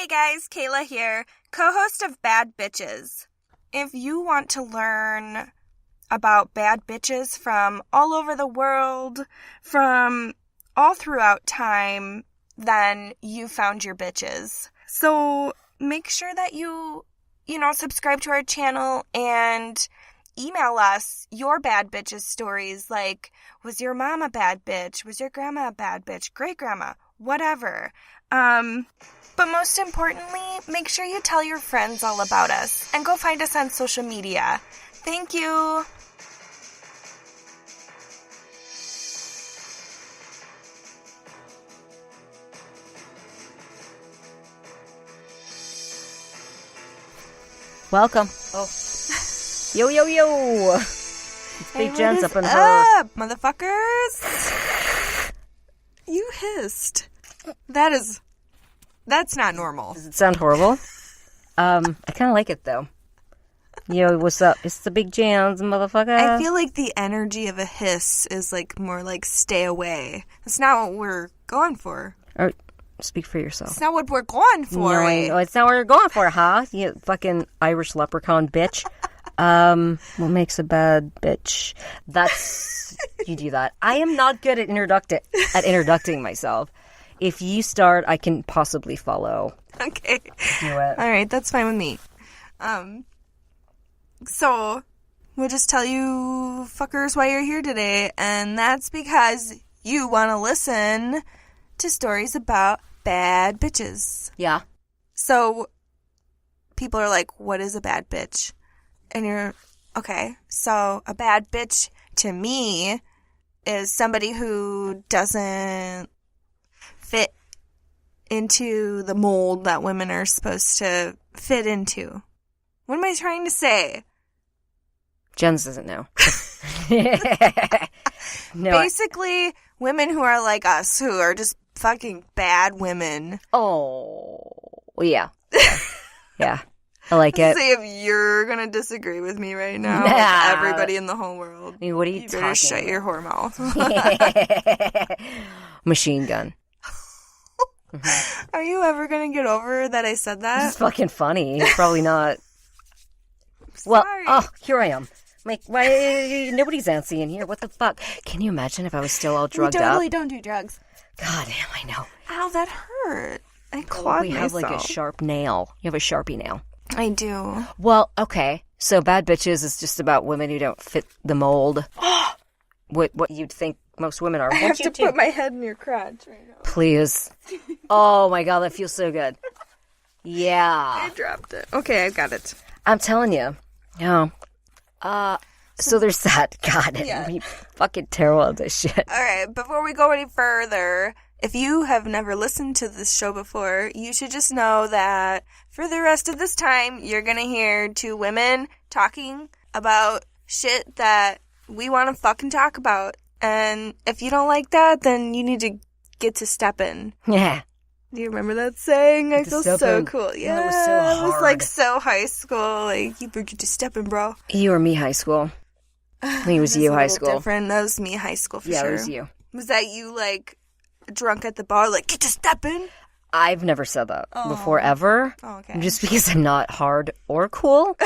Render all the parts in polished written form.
Hey guys, Cayla here, co-host of Bad Bitches. If you want to learn about bad bitches from all over the world, from all throughout time, then you found your bitches. So make sure that you subscribe to our channel and email us your bad bitches stories, like, was your mom a bad bitch? Was your grandma a bad bitch? Great grandma? Whatever. But most importantly, make sure you tell your friends all about us and go find us on social media. Thank you. Welcome. Oh. Yo, yo, yo. It's Big Jenz up in her. Up, motherfuckers? You hissed. That's not normal. Does it sound horrible? I kind of like it, though. Yo, what's up? It's the Big Jenz, motherfucker. I feel like the energy of a hiss is more like stay away. That's not what we're going for. Or speak for yourself. It's not what we're going for. No, it's not what you're going for, huh? You fucking Irish leprechaun bitch. What makes a bad bitch? You do that. I am not good at introducing myself. If you start, I can possibly follow. Okay. Do it. All right, that's fine with me. So we'll just tell you fuckers why you're here today, and that's because you want to listen to stories about bad bitches. Yeah. So people are like, what is a bad bitch? And you're, okay, so a bad bitch to me is somebody who doesn't fit into the mold that women are supposed to fit into. What am I trying to say? Jenz doesn't know. No. Basically, women who are like us, who are just fucking bad women. Oh, yeah. Yeah. I like it. See if you're going to disagree with me right now. Nah. Like everybody in the whole world. I mean, what are you better talking shut about? your whore mouth. Machine gun. Are you ever going to get over that I said that? It's fucking funny. Probably not. Well, Sorry. here I am. Like, why? Nobody's antsy in here. What the fuck? Can you imagine if I was still all drugged we totally up? don't do drugs. God damn, I know. Ow, that hurt. I clawed We have like a myself. sharp nail. You have a Sharpie nail. I do. Well, okay. So Bad Bitches is just about women who don't fit the mold. What you'd think most women are. I have to put my head in your crotch right now. Please. Oh my god, that feels so good. Yeah. I dropped it. Okay, I got it. I'm telling you. Yeah. So there's that. God, Yeah. I'm fucking terrible at this shit. All right, before we go any further, if you have never listened to this show before, you should just know that for the rest of this time, you're going to hear two women talking about shit that we want to fucking talk about. And if you don't like that, then you need to get to stepping. Yeah. Do you remember that saying? I feel so steppin'. cool. Yeah, That was so it was like hard. so high school. Like, you better get to stepping, bro. You or me high school. I think it was you That's a high little school. different. That was me high school for Yeah, sure. it was you. Was that you, like, drunk at the bar, like, get to stepping? I've never said that before, ever. Oh, okay. Just because I'm not hard or cool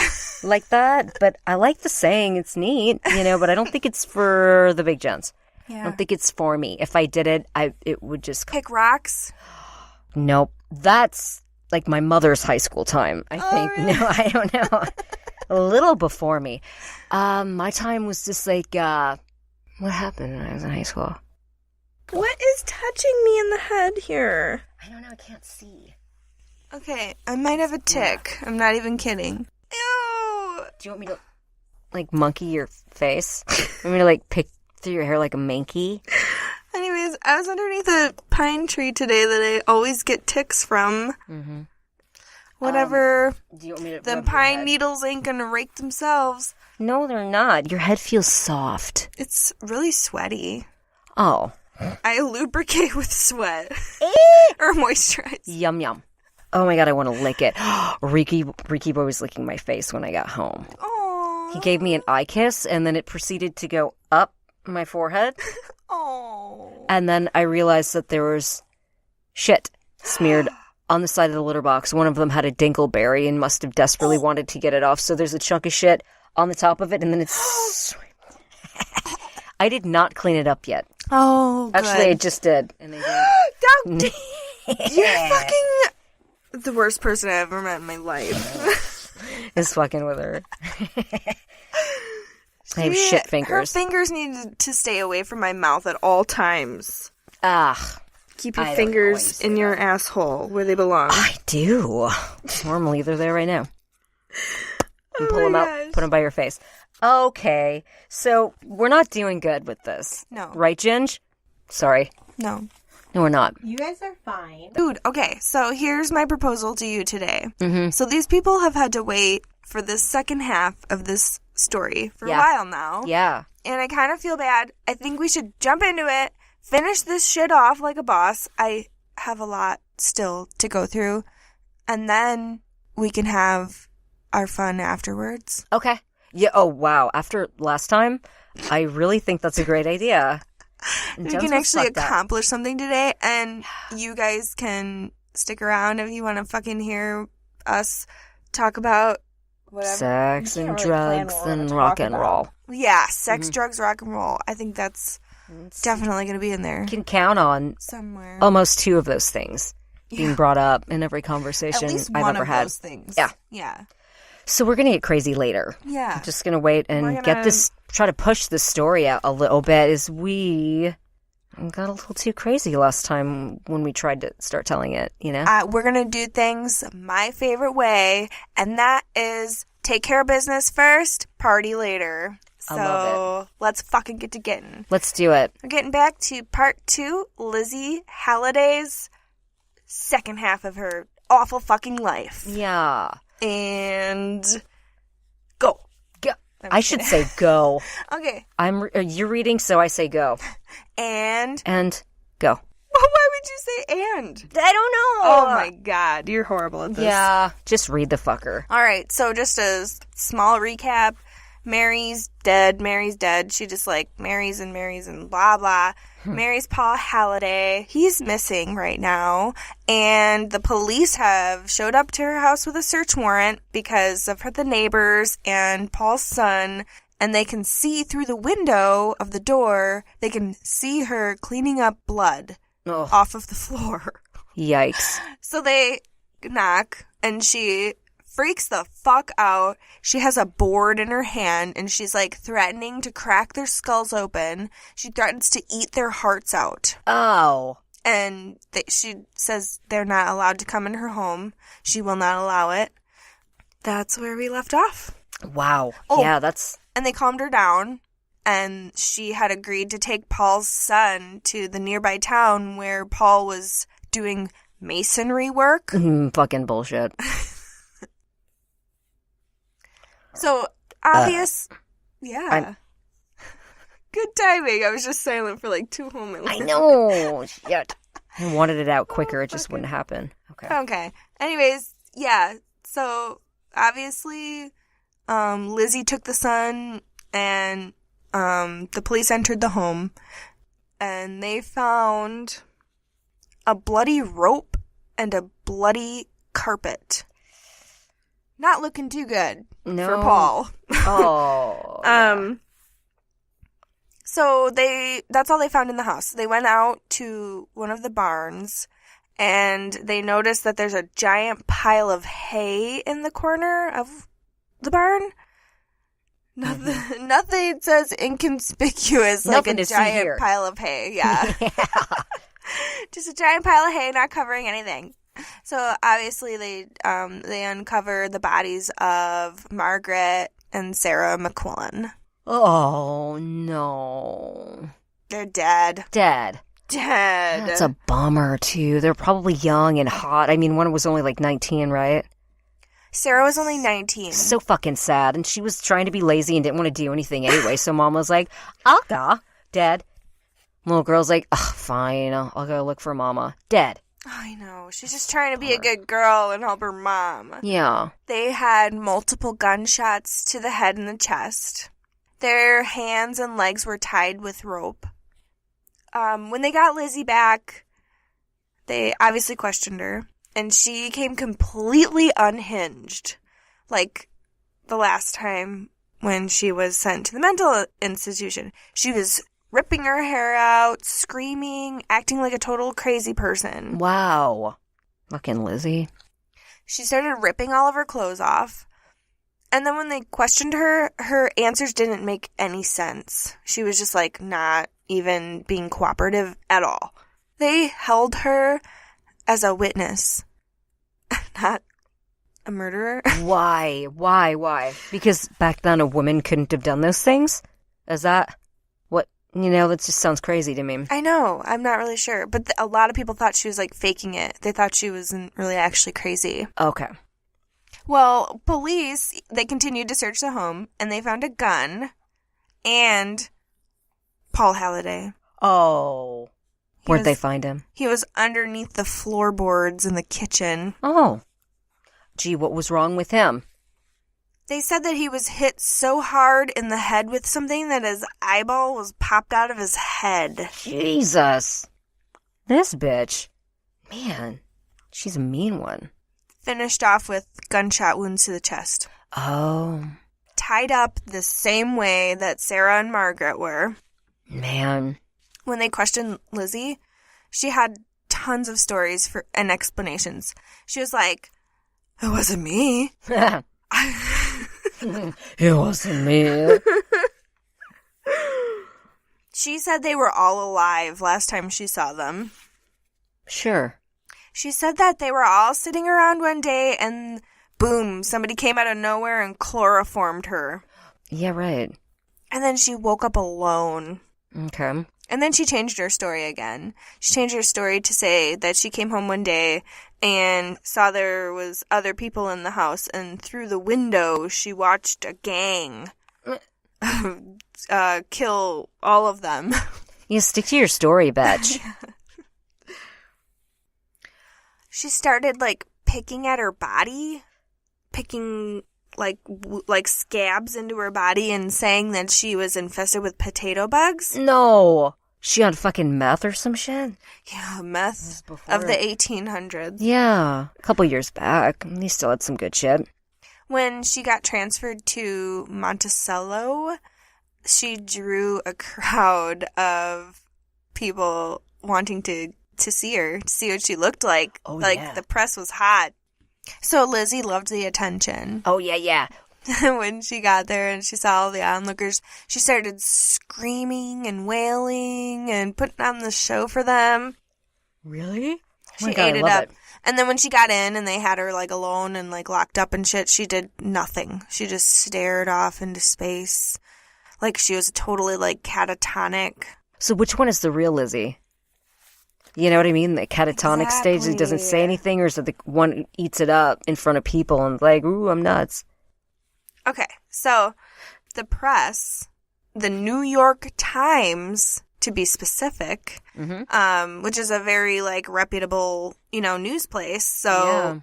like that. But I like the saying. It's neat, but I don't think it's for the Big Jenz. Yeah. I don't think it's for me. If I did it, it would just... Pick rocks? Nope. That's like my mother's high school time, I think. Really? No, I don't know. A little before me. My time was just like, what happened when I was in high school? What is touching me in the head here? I don't know. I can't see. Okay, I might have a tick. I'm not even kidding. Ew! Do you want me to, like, monkey your face? Want me to, like, pick through your hair like a manky? Anyways, I was underneath a pine tree today that I always get ticks from. Mm-hmm. Whatever. Do you want me to The rub your pine head? needles ain't gonna rake themselves. No, they're not. Your head feels soft. It's really sweaty. Oh. I lubricate with sweat. Or moisturize. Yum, yum. Oh my god, I want to lick it. Ricky boy was licking my face when I got home. Aww. He gave me an eye kiss, and then it proceeded to go up my forehead. Aww. And then I realized that there was shit smeared on the side of the litter box. One of them had a dingleberry and must have desperately wanted to get it off. So there's a chunk of shit on the top of it, and then it's... I did not clean it up yet. Oh, good. Actually, I just did. And they did. You're fucking the worst person I've ever met in my life. Is fucking with her. I have shit fingers. Her fingers need to stay away from my mouth at all times. Keep your fingers in your asshole where they belong. I do. Normally, they're there right now. You pull them out, put them by your face. Okay, so we're not doing good with this. No. Right, Ginge? Sorry. No. No, we're not. You guys are fine. Dude, okay, so here's my proposal to you today. Mm-hmm. So these people have had to wait for this second half of this story for a while now. Yeah. And I kind of feel bad. I think we should jump into it, finish this shit off like a boss. I have a lot still to go through. And then we can have our fun afterwards. Okay. Yeah. Oh, wow. After last time, I really think that's a great idea. We can actually accomplish something today, and you guys can stick around if you want to fucking hear us talk about whatever. Sex and drugs and rock and roll. Yeah, sex, drugs, rock and roll. I think that's definitely going to be in there. You can count on somewhere. Almost two of those things being brought up in every conversation At least I've one ever of had. those things. Yeah. Yeah. So we're going to get crazy later. Yeah. I'm just going to wait and try to push this story out a little bit as we got a little too crazy last time when we tried to start telling it, you know? We're going to do things my favorite way, and that is take care of business first, party later. So I love it. Let's fucking get to getting. Let's do it. We're getting back to part 2, Lizzie Halliday's second half of her awful fucking life. Yeah. And go. I should say go. Okay. You're reading, so I say go. And go. Why would you say and? I don't know. Oh my god, you're horrible at this. Yeah, just read the fucker. All right, so just a small recap. Mary's dead. She just marries and blah blah. Marries Paul Halliday. He's missing right now, and the police have showed up to her house with a search warrant because of the neighbors and Paul's son, and they can see through the window of the door. They can see her cleaning up blood off of the floor. Yikes. So they knock, and she freaks the fuck out. She has a board in her hand, and she's threatening to crack their skulls open. She threatens to eat their hearts out. Oh. And she says they're not allowed to come in her home. She will not allow it. That's where we left off. Wow. Oh, yeah, that's... And they calmed her down, and she had agreed to take Paul's son to the nearby town where Paul was doing masonry work. Fucking bullshit. So, obvious... yeah. Good timing. I was just silent for 2 whole minutes. I know. Shit. I wanted it out quicker. It just wouldn't happen. Okay. Anyways, yeah. So, obviously, Lizzie took the son, and the police entered the home, and they found a bloody rope and a bloody carpet. Not looking too good for Paul. Oh. Yeah. So that's all they found in the house. They went out to one of the barns, and they noticed that there's a giant pile of hay in the corner of the barn. Nothing says inconspicuous Nothing like a giant pile of hay. Yeah. Just a giant pile of hay not covering anything. So obviously they uncover the bodies of Margaret and Sarah McQuillan. Oh, no. They're dead. Dead. That's a bummer, too. They're probably young and hot. I mean, one was only 19, right? Sarah was only 19. So fucking sad. And she was trying to be lazy and didn't want to do anything anyway. So Mom was like, I'll go. Dead. Little girl's like, ugh, fine. I'll go look for Mama. Dead. I know. She's just trying to be a good girl and help her mom. Yeah. They had multiple gunshots to the head and the chest. Their hands and legs were tied with rope. When they got Lizzie back, they obviously questioned her. And she came completely unhinged. Like the last time when she was sent to the mental institution. She was ripping her hair out, screaming, acting like a total crazy person. Wow. Fucking Lizzie. She started ripping all of her clothes off. And then when they questioned her, her answers didn't make any sense. She was just like not even being cooperative at all. They held her as a witness, not a murderer. Why? Why? Because back then a woman couldn't have done those things? Is that what, that just sounds crazy to me. I know. I'm not really sure. But a lot of people thought she was like faking it. They thought she wasn't really actually crazy. Okay. Well, police, they continued to search the home, and they found a gun and Paul Halliday. Oh. Where'd they find him? He was underneath the floorboards in the kitchen. Oh. Gee, what was wrong with him? They said that he was hit so hard in the head with something that his eyeball was popped out of his head. Jesus. This bitch. Man, she's a mean one. Finished off with gunshot wounds to the chest. Oh. Tied up the same way that Sarah and Margaret were. Man. When they questioned Lizzie, she had tons of stories and explanations. She was like, "It wasn't me." It wasn't me. She said they were all alive last time she saw them. Sure. She said that they were all sitting around one day and boom, somebody came out of nowhere and chloroformed her. Yeah, right. And then she woke up alone. Okay. And then she changed her story again. She changed her story to say that she came home one day and saw there was other people in the house, and through the window she watched a gang kill all of them. You stick to your story, bitch. She started like picking at her body, picking like scabs into her body and saying that she was infested with potato bugs. No. She on fucking meth or some shit? Yeah, meth of the 1800s. Yeah, a couple years back. He still had some good shit. When she got transferred to Monticello, she drew a crowd of people wanting to see her, to see what she looked like. Oh, like, yeah. The press was hot. So Lizzie loved the attention. Oh, yeah. When she got there and she saw all the onlookers, she started screaming and wailing and putting on the show for them. Really? She ate it up. And then when she got in and they had her like alone and like locked up and shit, she did nothing. She just stared off into space. Like she was totally like catatonic. So which one is the real Lizzie? You know what I mean? The catatonic stage that doesn't say anything, or is it the one who eats it up in front of people and like, ooh, I'm nuts? Okay, so the press, the New York Times, to be specific, which is a very like reputable, news place. So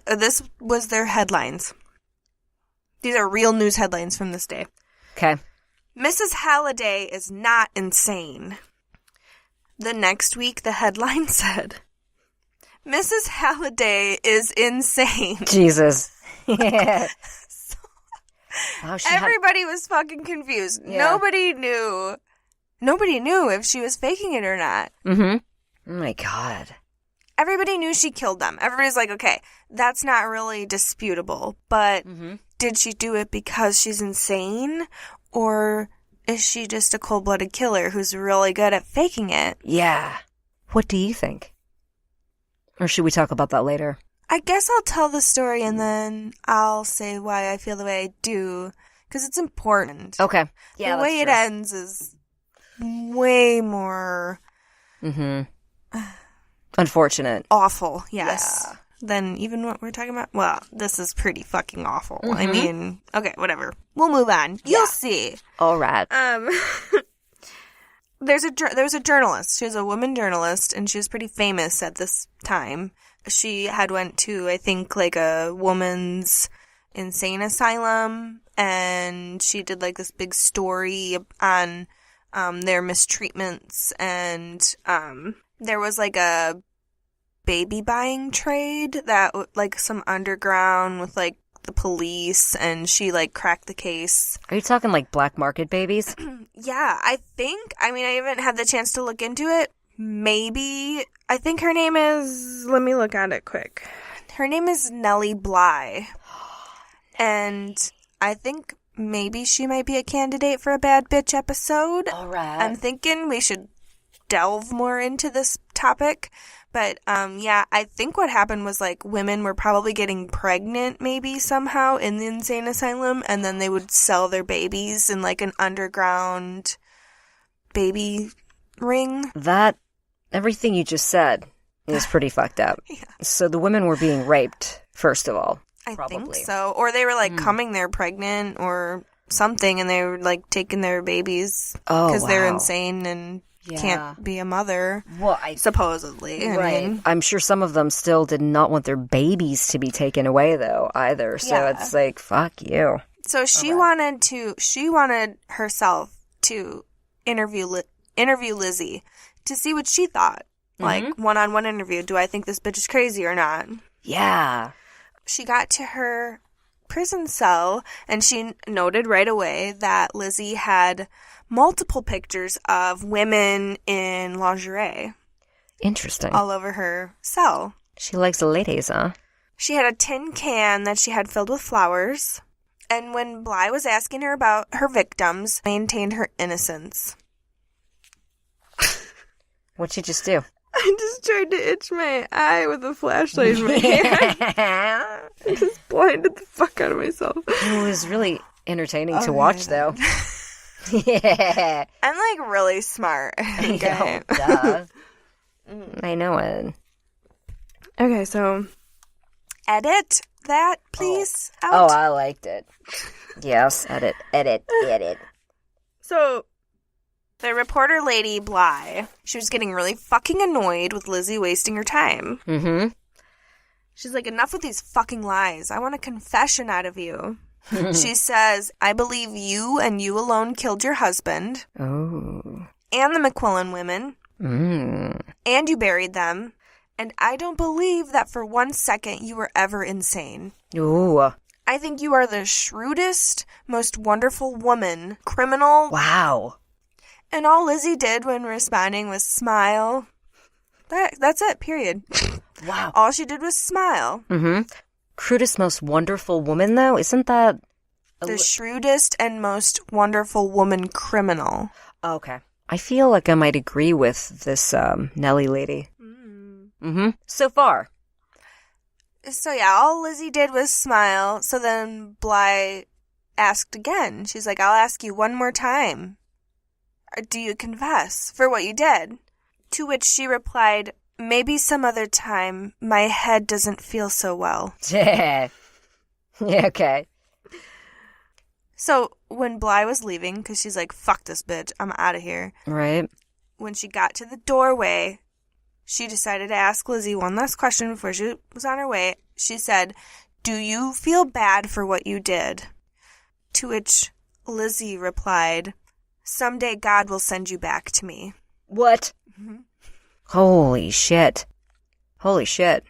this was their headlines. These are real news headlines from this day. Okay. Mrs. Halliday is not insane. The next week, the headline said, Mrs. Halliday is insane. Jesus. Yeah. Everybody was fucking confused. Yeah. Nobody knew if she was faking it or not. Mm-hmm. Oh my God. Everybody knew she killed them. Everybody's like, okay, that's not really disputable, but did she do it because she's insane? Or is she just a cold-blooded killer who's really good at faking it? Yeah. What do you think? Or should we talk about that later? I guess I'll tell the story and then I'll say why I feel the way I do, because it's important. Okay. Yeah, the way it ends is way more... unfortunate. Awful, yes. Yeah. Than even what we're talking about. Well, this is pretty fucking awful. I mean, okay, whatever. We'll move on. You'll see. All right. There's a journalist. She was a woman journalist, and she was pretty famous at this time. She had went to, I think, like a woman's insane asylum, and she did like this big story on their mistreatments, and there was like a baby buying trade that, like, some underground with, like, the police, and she, like, cracked the case. Are you talking, like, black market babies? Yeah, I think. I mean, I haven't had the chance to look into it. Maybe. I think her name is... Let me look at it quick. Her name is Nellie Bly. And I think maybe she might be a candidate for a Bad Bitch episode. All right. I'm thinking we should delve more into this topic. But, yeah, I think what happened was, like, women were probably getting pregnant maybe somehow in the insane asylum, and then they would sell their babies in, like, an underground baby ring. Everything you just said is pretty fucked up. Yeah. So the women were being raped, first of all. I probably. think so. Or they were, like, coming there pregnant or something, and they were, like, taking their babies because they're insane and... can't be a mother, well, supposedly. Right. I mean. I'm sure some of them still did not want their babies to be taken away, though, either. So it's like, fuck you. So she wanted herself to interview Lizzie to see what she thought. Like, one-on-one interview. Do I think this bitch is crazy or not? Yeah. She got to her prison cell, and she noted right away that Lizzie had multiple pictures of women in lingerie. Interesting. All over her cell. She likes the ladies, huh? She had a tin can that she had filled with flowers. And when Bly was asking her about her victims, maintained her innocence. What'd she just do? I just tried to itch my eye with a flashlight in my hand. I just blinded the fuck out of myself. It was really entertaining to watch, though. Yeah. I'm, like, really smart. Okay. Duh. I know it. Okay, so edit that, please, out. Oh, I liked it. Yes, edit. So, the reporter lady, Bly, she was getting really fucking annoyed with Lizzie wasting her time. Mm-hmm. She's like, enough with these fucking lies. I want a confession out of you. She says, I believe you and you alone killed your husband. Oh. And the McQuillan women. And you buried them. And I don't believe that for 1 second you were ever insane. Ooh. I think you are the shrewdest, most wonderful woman, criminal. Wow. And all Lizzie did when responding was smile. That's it, period. Wow. All she did was smile. Mm-hmm. Crudest, most wonderful woman, though? Isn't that... The shrewdest and most wonderful woman criminal. Oh, okay. I feel like I might agree with this Nellie lady. Mm-hmm. So far. So, yeah, all Lizzie did was smile. So then Bly asked again. She's like, I'll ask you one more time. Do you confess for what you did? To which she replied, maybe some other time. My head doesn't feel so well. Yeah. Yeah, okay. So when Bly was leaving, because she's like, fuck this bitch, I'm out of here. Right. When she got to the doorway, she decided to ask Lizzie one last question before she was on her way. She said, do you feel bad for what you did? To which Lizzie replied, someday God will send you back to me. What? Mm-hmm. Holy shit. Holy shit.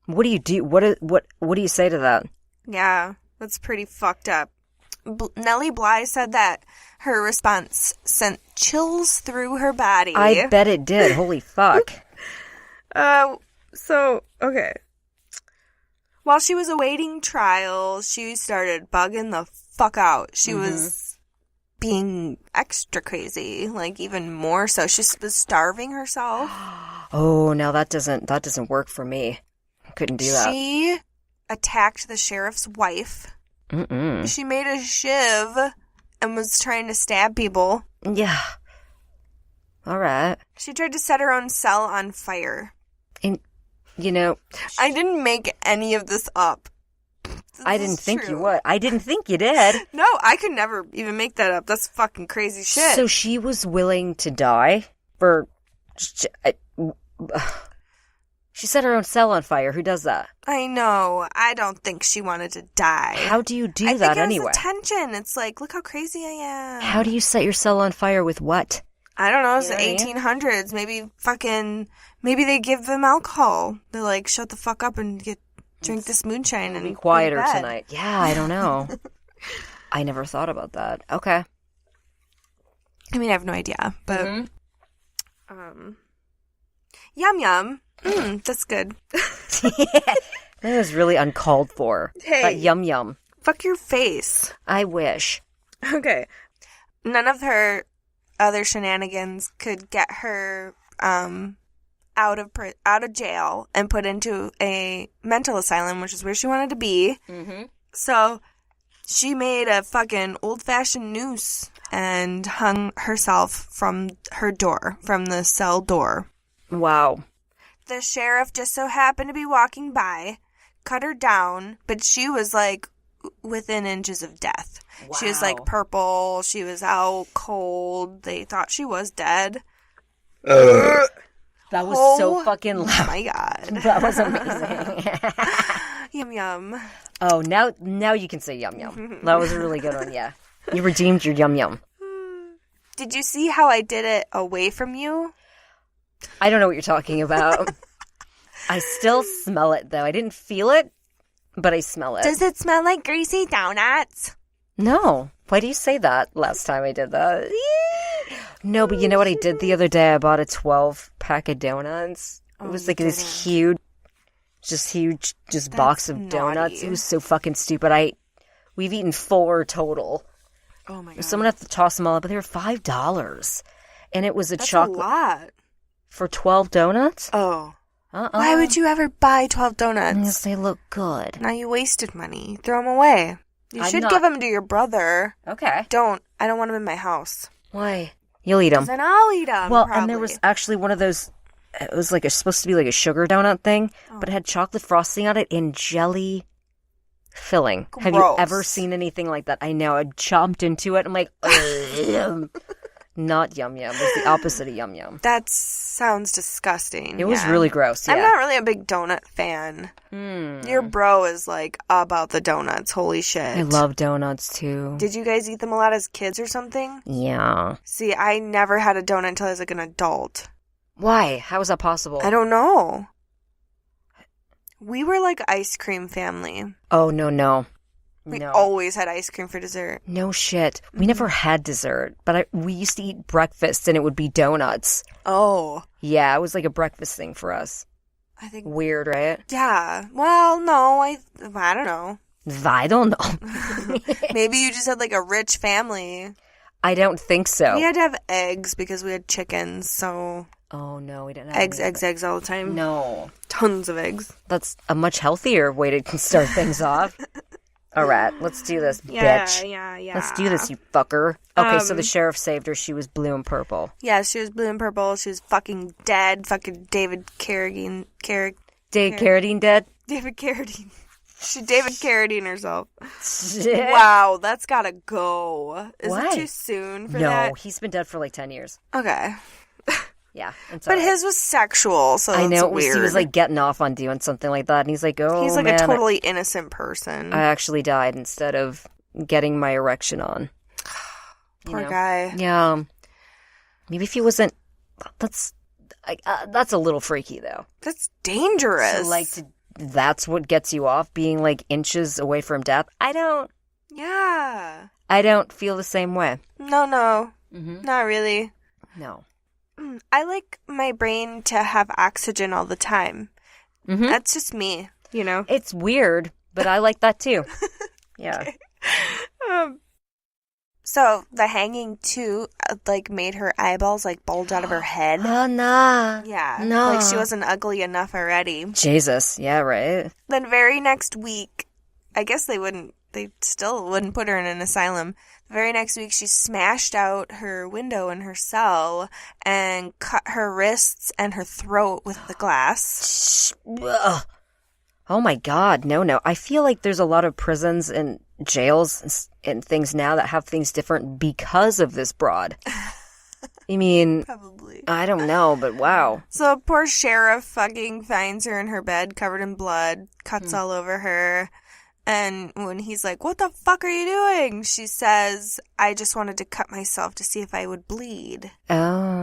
What do you do? What do you say to that? Yeah, that's pretty fucked up. Nellie Bly said that her response sent chills through her body. I bet it did. Holy fuck. So, okay. While she was awaiting trial, she started bugging the fuck out. She was being extra crazy, like even more so. She was starving herself. Oh, now that doesn't work for me. I couldn't do that. She attacked the sheriff's wife. She made a shiv and was trying to stab people. Yeah. All right. She tried to set her own cell on fire. And, you know... I didn't make any of this up. I didn't think you would. I didn't think you did. No, I could never even make that up. That's fucking crazy shit. So she was willing to die for... She set her own cell on fire. Who does that? I know. I don't think she wanted to die. How do you do that anyway? I think it was attention. It's like, look how crazy I am. How do you set your cell on fire with what? I don't know, it's You the know what I mean? 1800s. Maybe they give them alcohol. They're like, shut the fuck up and drink this moonshine and Be go to quieter bed. tonight. Yeah, I don't know. I never thought about that. Okay. I mean, I have no idea, but Mm-hmm. Yum yum. That's good. That was really uncalled for. Hey. That yum yum. Fuck your face. I wish. Okay. None of her other shenanigans could get her out of jail and put into a mental asylum, which is where she wanted to be. Mm-hmm. So she made a fucking old-fashioned noose and hung herself from her door, from the cell door. Wow. The sheriff just so happened to be walking by, cut her down, but she was like within inches of death. Wow. She was like purple. She was out cold. They thought she was dead. That was so fucking Oh loud. my god. That was amazing. Yum yum. Oh, now you can say yum yum. That was a really good one, yeah. You redeemed your yum yum. Did you see how I did it away from you? I don't know what you're talking about. I still smell it, though. I didn't feel it, but I smell it. Does it smell like greasy donuts? No. Why do you say that last time I did that? No, but you know what I did the other day? I bought a 12-pack of donuts. It was like this huge box of donuts. naughty. It was so fucking stupid. We've eaten 4 total. Oh my god. Someone had to toss them all up, but they were $5. And it was a That's chocolate a lot. for 12 donuts? Oh. Why would you ever buy 12 donuts? Because they look good. Now you wasted money. Throw them away. You I'm should not- give them to your brother. Okay. I don't want them in my house. Why? You'll eat them. Then I'll eat them. Well, probably. and there was actually one of those, it was like supposed to be like a sugar donut thing, but it had chocolate frosting on it and jelly filling. Have you Gross. ever seen anything like that? I know. I chomped into it. I'm like, ugh. Not yum yum. It was the opposite of yum yum. That sounds disgusting. It was yeah. really gross, yeah. I'm not really a big donut fan. Your bro is like about the donuts. Holy shit. I love donuts too. Did you guys eat them a lot as kids or something? Yeah. See, I never had a donut until I was like an adult. Why? How is that possible? I don't know. We were like ice cream family. Oh, no. We No. always had ice cream for dessert. No shit. We never had dessert, but we used to eat breakfast and it would be donuts. Oh. Yeah, it was like a breakfast thing for us. I think. Weird, right? Yeah. Well, no, I don't know. I don't know. Maybe you just had like a rich family. I don't think so. We had to have eggs because we had chickens, so Oh, no, we didn't have any of eggs all the time. that. No. Tons of eggs. That's a much healthier way to start things off. All right, let's do this, bitch. Yeah. Let's do this, you fucker. Okay, so the sheriff saved her. She was blue and purple. Yeah, she was blue and purple. She was fucking dead. Fucking David Carradine. Dave Carradine dead? David Carradine. She David Carradine herself. Wow, that's gotta go. Is Why? it too soon for No, that? he's been dead for like 10 years. Okay. Yeah. It's But all right. his was sexual, so I know, it's weird. he was like getting off on doing something like that, and he's like, oh, He's like man, a totally innocent person. I actually died instead of getting my erection on. Poor guy. Yeah. Maybe if he wasn't, that's a little freaky, though. That's dangerous. So, that's what gets you off, being like inches away from death. I don't feel the same way. No. Mm-hmm. Not really. No. I like my brain to have oxygen all the time. Mm-hmm. That's just me, you know? It's weird, but I like that too. Yeah. So the hanging too, made her eyeballs bulge out of her head. Oh, nah. Yeah. No. Like she wasn't ugly enough already. Jesus. Yeah, right. Then very next week, I guess they still wouldn't put her in an asylum. The very next week, she smashed out her window in her cell and cut her wrists and her throat with the glass. Ugh. Oh my God. No. I feel like there's a lot of prisons and jails and things now that have things different because of this broad. I mean, Probably. I don't know, but wow. So poor sheriff fucking finds her in her bed covered in blood, cuts all over her. And when he's like, what the fuck are you doing? She says, I just wanted to cut myself to see if I would bleed. Oh.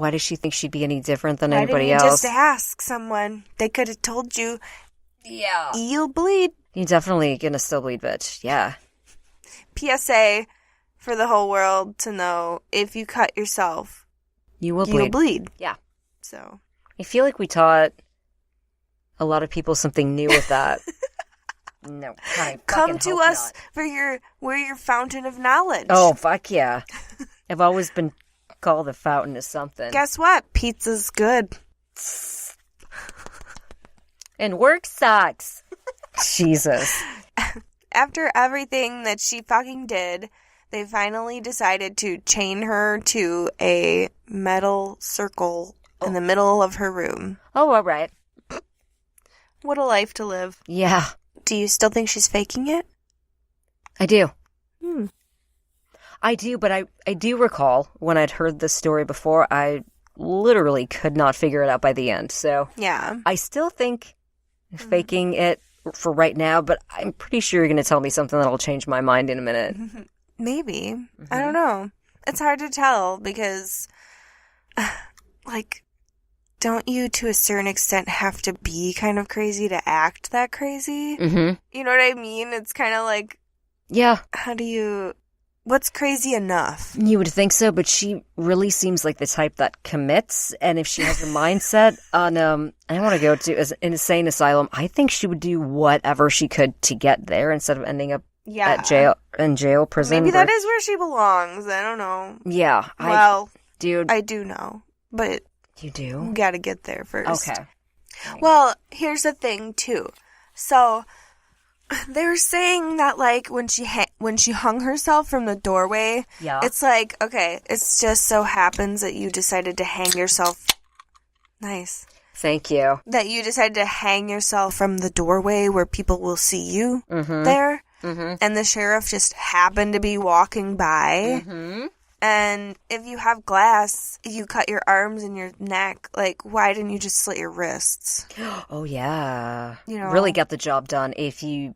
Why does she think she'd be any different than Why anybody didn't you else? just ask someone? They could have told you. Yeah. You'll bleed. You're definitely gonna still bleed, bitch. Yeah. PSA for the whole world to know, if you cut yourself, You'll bleed. Yeah. So I feel like we taught a lot of people something new with that. No, I come fucking to hope us not. we're your fountain of knowledge. Oh, fuck yeah. I've always been called a fountain of something. Guess what? Pizza's good. And work sucks. Jesus. After everything that she fucking did, they finally decided to chain her to a metal circle in the middle of her room. Oh, all right. What a life to live. Yeah, Do you still think she's faking it? I do. Hmm. I do, but I do recall when I'd heard this story before, I literally could not figure it out by the end. So Yeah. I still think faking it for right now, but I'm pretty sure you're going to tell me something that'll change my mind in a minute. Maybe. I don't know. It's hard to tell because, like, don't you to a certain extent have to be kind of crazy to act that crazy? Mm-hmm. You know what I mean? It's kind of like, Yeah. what's crazy enough? You would think so, but she really seems like the type that commits, and if she has a mindset on, I want to go to an insane asylum, I think she would do whatever she could to get there instead of ending up Yeah. in jail, prison. Maybe that is where she belongs. I don't know. Yeah. Dude, I do know, but you do? you gotta get there first. Okay. Well, here's the thing, too. So, they were saying that, like, when she hung herself from the doorway, Yeah. it's like, okay, it's just so happens that you decided to hang yourself. Nice. Thank you. That you decided to hang yourself from the doorway where people will see you there. Mm-hmm. And the sheriff just happened to be walking by. Mm-hmm. And if you have glass, you cut your arms and your neck. Like, why didn't you just slit your wrists? Oh, yeah. You know, really get the job done. If you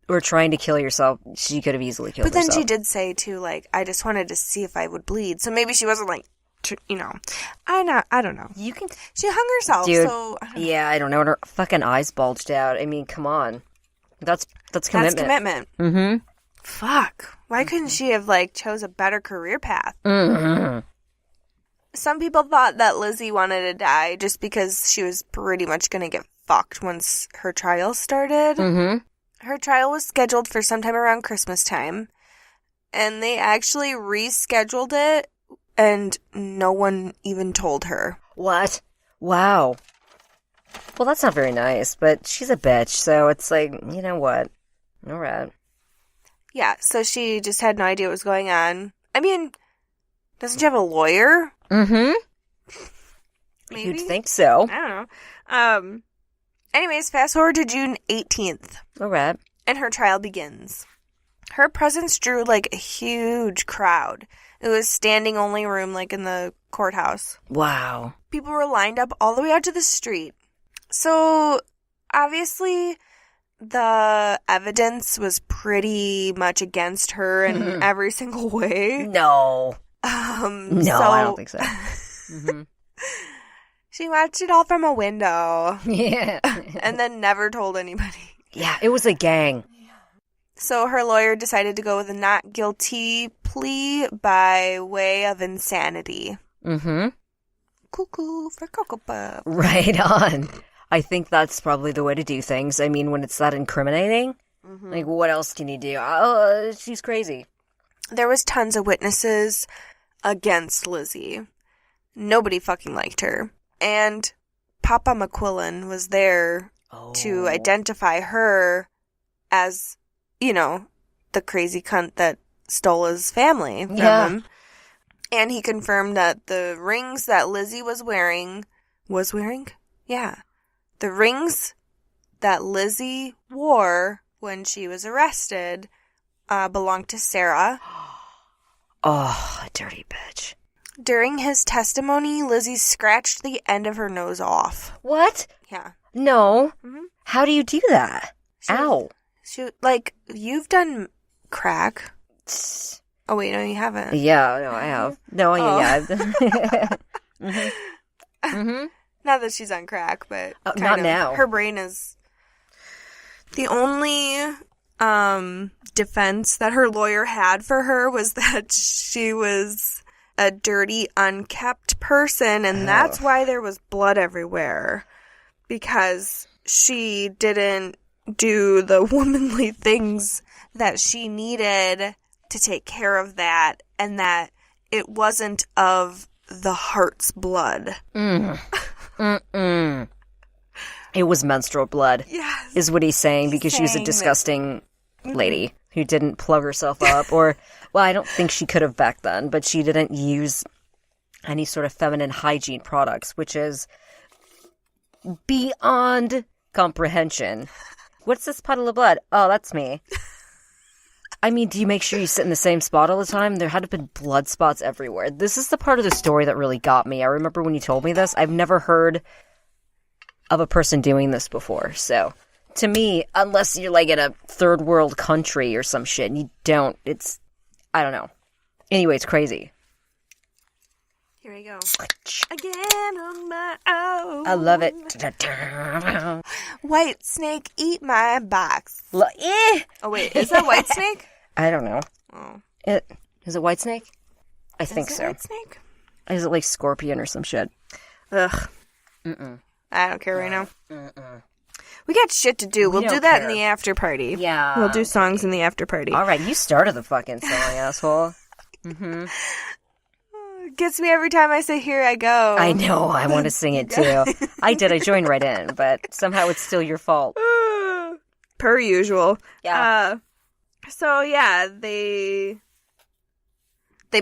were trying to kill yourself, she could have easily killed herself. But then she did say, too, like, I just wanted to see if I would bleed. So maybe she wasn't, like, I don't know. She hung herself, Dude, so. I don't know. And her fucking eyes bulged out. I mean, come on. That's commitment. That's commitment. Mm-hmm. Fuck. Why couldn't she have, like, chose a better career path? Mm-hmm. Some people thought that Lizzie wanted to die just because she was pretty much going to get fucked once her trial started. Mm-hmm. Her trial was scheduled for sometime around Christmas time, and they actually rescheduled it, and no one even told her. What? Wow. Well, that's not very nice, but she's a bitch, so it's like, you know what? All right. Yeah, so she just had no idea what was going on. I mean, doesn't she have a lawyer? Mm-hmm. Maybe? You'd think so. I don't know. Anyways, fast forward to June 18th. All right. And her trial begins. Her presence drew, like, a huge crowd. It was standing only room, like, in the courthouse. Wow. People were lined up all the way out to the street. So, obviously, the evidence was pretty much against her in every single way. No. No, I don't think so. Mm-hmm. She watched it all from a window. Yeah. And then never told anybody. Yeah, it was a gang. So her lawyer decided to go with a not guilty plea by way of insanity. Mm-hmm. Cuckoo for Cocoa Puff. Right on. I think that's probably the way to do things. I mean, when it's that incriminating, like, what else can you do? Oh, she's crazy. There was tons of witnesses against Lizzie. Nobody fucking liked her. And Papa McQuillan was there to identify her as, you know, the crazy cunt that stole his family from him. And he confirmed that the rings that Lizzie was wearing... Yeah. The rings that Lizzie wore when she was arrested belonged to Sarah. Oh, a dirty bitch. During his testimony, Lizzie scratched the end of her nose off. What? Yeah. No. Mm-hmm. How do you do that? Ow. Like, you've done crack. Oh, wait, no, you haven't. Yeah, no, I have. No, yeah. Not that she's on crack, but not now. Her brain is... The only defense that her lawyer had for her was that she was a dirty, unkept person, and that's why there was blood everywhere. Because she didn't do the womanly things that she needed to take care of that, and that it wasn't of the heart's blood. It was menstrual blood, yes, is what he's saying, because she was a disgusting lady who didn't plug herself up, or, well, I don't think she could have back then, but she didn't use any sort of feminine hygiene products, which is beyond comprehension. What's this puddle of blood? Oh, that's me. I mean, do you make sure you sit in the same spot all the time? There had to have been blood spots everywhere. This is the part of the story that really got me. I remember when you told me this, I've never heard of a person doing this before. So, to me, unless you're like in a third world country or some shit, and you don't, I don't know. Anyway, it's crazy. Here we go. Again on my own. I love it. White snake, eat my box. Oh, wait, is that white snake? I don't know. Oh. Is it white snake? I think so. White snake? Is it like scorpion or some shit? Ugh. I don't care right now. We got shit to do. We'll do that in the after party. Yeah. We'll do songs in the after party. All right, you started the fucking song, asshole. Gets me every time I say "Here I Go." I know. I want to sing it too. I did. I joined right in, but somehow it's still your fault. Per usual. Yeah. So yeah, they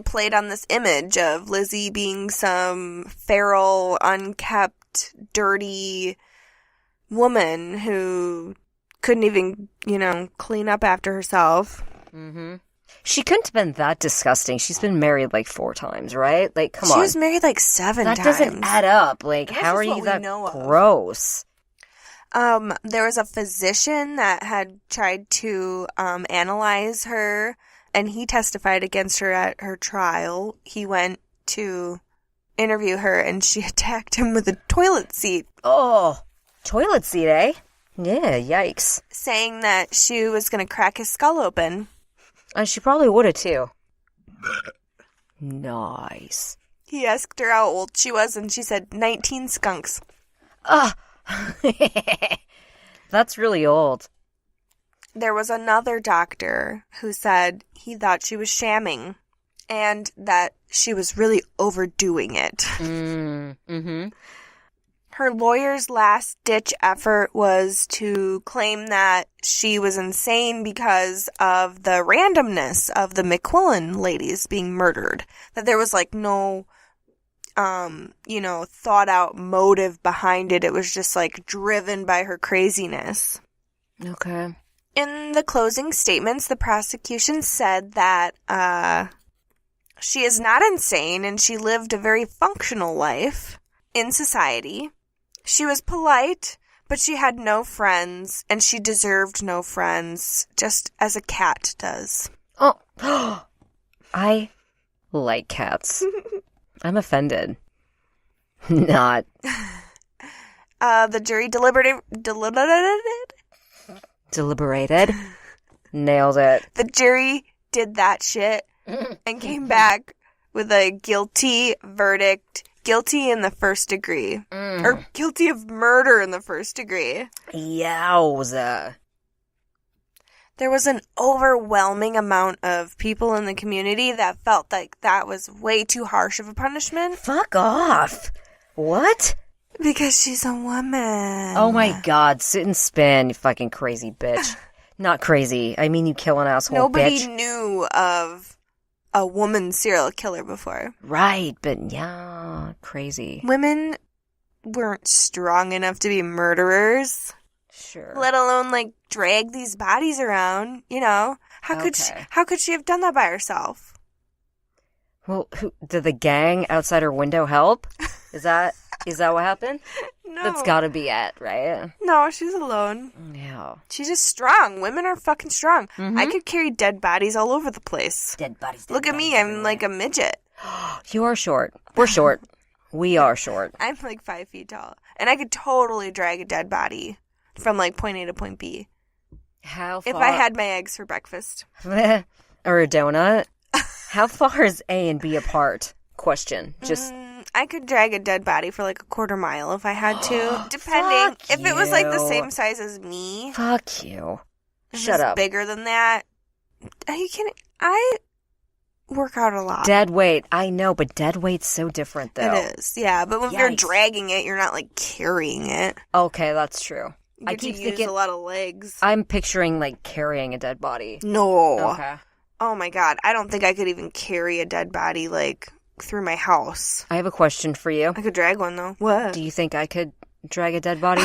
played on this image of Lizzie being some feral, unkept, dirty woman who couldn't even, clean up after herself. She couldn't have been that disgusting. She's been married like 4 times, right? Like, come on. She was married like 7 times. That doesn't add up. Like, how are you that gross? There was a physician that had tried to analyze her, and he testified against her at her trial. He went to interview her, and she attacked him with a toilet seat. Oh, toilet seat, eh? Yeah, yikes. Saying that she was going to crack his skull open. And she probably would have, too. Nice. He asked her how old she was, and she said 19 skunks. That's really old. There was another doctor who said he thought she was shamming and that she was really overdoing it. Her lawyer's last-ditch effort was to claim that she was insane because of the randomness of the McQuillan ladies being murdered. That there was, like, no, thought-out motive behind it. It was just, like, driven by her craziness. Okay. In the closing statements, the prosecution said that she is not insane and she lived a very functional life in society. She was polite, but she had no friends, and she deserved no friends, just as a cat does. Oh, I like cats. I'm offended. Not. The jury deliberated. Nailed it. The jury did that shit and came back with a guilty verdict. Guilty in the first degree. Or guilty of murder in the first degree. Yowza. There was an overwhelming amount of people in the community that felt like that was way too harsh of a punishment. Fuck off. What? Because she's a woman. Oh my god, sit and spin, you fucking crazy bitch. Not crazy. I mean, you kill an asshole Nobody bitch. knew of a woman serial killer before. Right, but yeah, crazy. Women weren't strong enough to be murderers. Sure. Let alone, like, drag these bodies around, How could she have done that by herself? Well, did the gang outside her window help? Is that what happened? No. That's gotta be it, right? No, she's alone. Yeah. She's just strong. Women are fucking strong. I could carry dead bodies all over the place. Dead bodies. Look at me. I'm like a midget. You are short. We're short. We are short. I'm like 5 feet tall. And I could totally drag a dead body from like point A to point B. How far? If I had my eggs for breakfast. Or a donut. How far is A and B apart? Question. Just... I could drag a dead body for like a quarter mile if I had to. Depending. Fuck If it was like the you. same size as me. Fuck you. If Shut it's up. bigger than that. Are you kidding? I work out a lot. Dead weight. I know, but dead weight's so different, though. It is, yeah. But when you're Yikes. dragging it, you're not like carrying it. Okay, that's true. You I get keep to use thinking... a lot of legs. I'm picturing, like, carrying a dead body. No. Okay. Oh my god. I don't think I could even carry a dead body, like, through my house. I have a question for you. I could drag one, though. What? Do you think I could drag a dead body?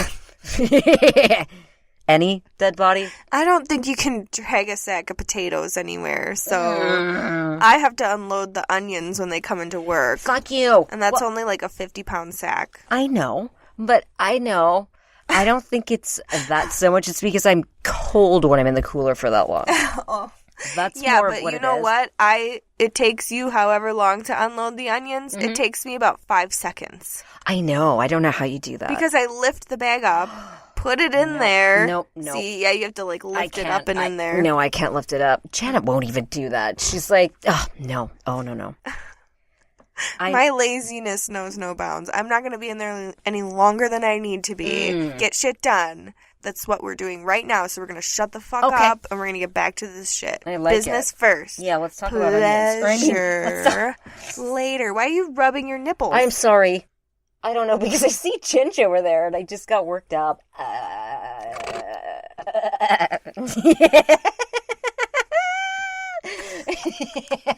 Any dead body? I don't think you can drag a sack of potatoes anywhere, so I have to unload the onions when they come into work. Fuck you. And that's only like a 50-pound sack. I know, but I don't think it's that so much. It's because I'm cold when I'm in the cooler for that long. Oh. That's Yeah, more but of what you it know is. what? It takes you however long to unload the onions. It takes me about 5 seconds. I know. I don't know how you do that. Because I lift the bag up, put it in there. Nope. See, yeah, you have to like lift it up and in there. No, I can't lift it up. Janet won't even do that. She's like, oh, no. Oh, no. My laziness knows no bounds. I'm not going to be in there any longer than I need to be. Get shit done. That's what we're doing right now. So we're going to shut the fuck up and we're going to get back to this shit. I like Business first. Yeah, let's talk about onions. Pleasure later. Why are you rubbing your nipples? I'm sorry. I don't know, because I see Ginge over there and I just got worked up. I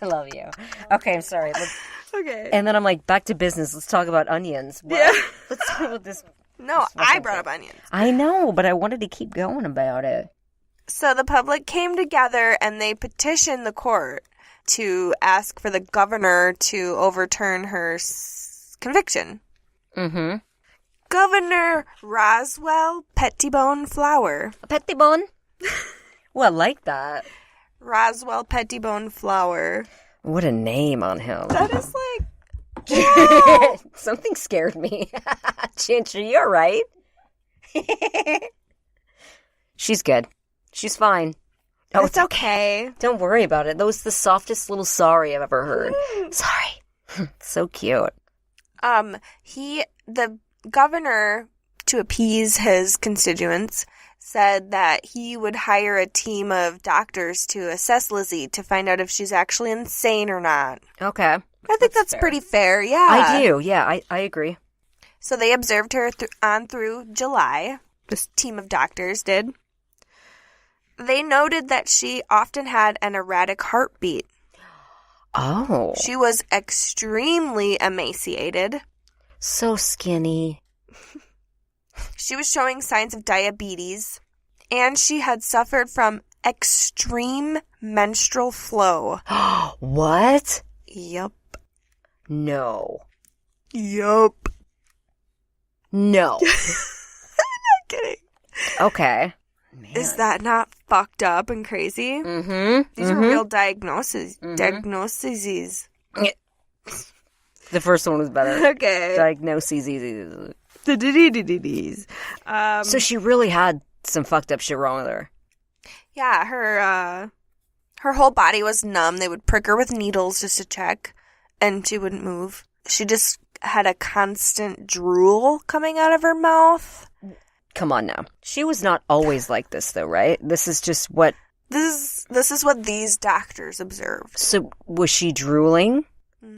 love you. Okay, I'm sorry. Okay. And then I'm like, back to business. Let's talk about onions. What? Yeah. Let's talk about this. No, I brought up onions. I know, but I wanted to keep going about it. So the public came together and they petitioned the court to ask for the governor to overturn her conviction. Mm-hmm. Governor Roswell Pettibone Flower. Pettibone? Well, I like that. Roswell Pettibone Flower. What a name on him. That is like... Whoa! Something scared me. Ginger, you're right. She's good. She's fine. Oh, it's okay. Don't worry about it. That was the softest little sorry I've ever heard. Sorry. So cute. The governor, to appease his constituents, said that he would hire a team of doctors to assess Lizzie to find out if she's actually insane or not. Okay. I think that's fair. pretty fair, yeah. I do, yeah, I agree. So they observed her on through July. This team of doctors did. They noted that she often had an erratic heartbeat. Oh. She was extremely emaciated. So skinny. She was showing signs of diabetes. And she had suffered from extreme menstrual flow. What? Yup. No. Yup. No. I'm not kidding. Okay. Man. Is that not fucked up and crazy? Mm-hmm. These are real diagnoses. Diagnoses. The first one was better. Okay. Diagnoses. So she really had some fucked up shit wrong with her. Yeah, her whole body was numb. They would prick her with needles just to check, and she wouldn't move. She just had a constant drool coming out of her mouth. Come on now. She was not always like this, though, right? This is just what... This is what these doctors observed. So was she drooling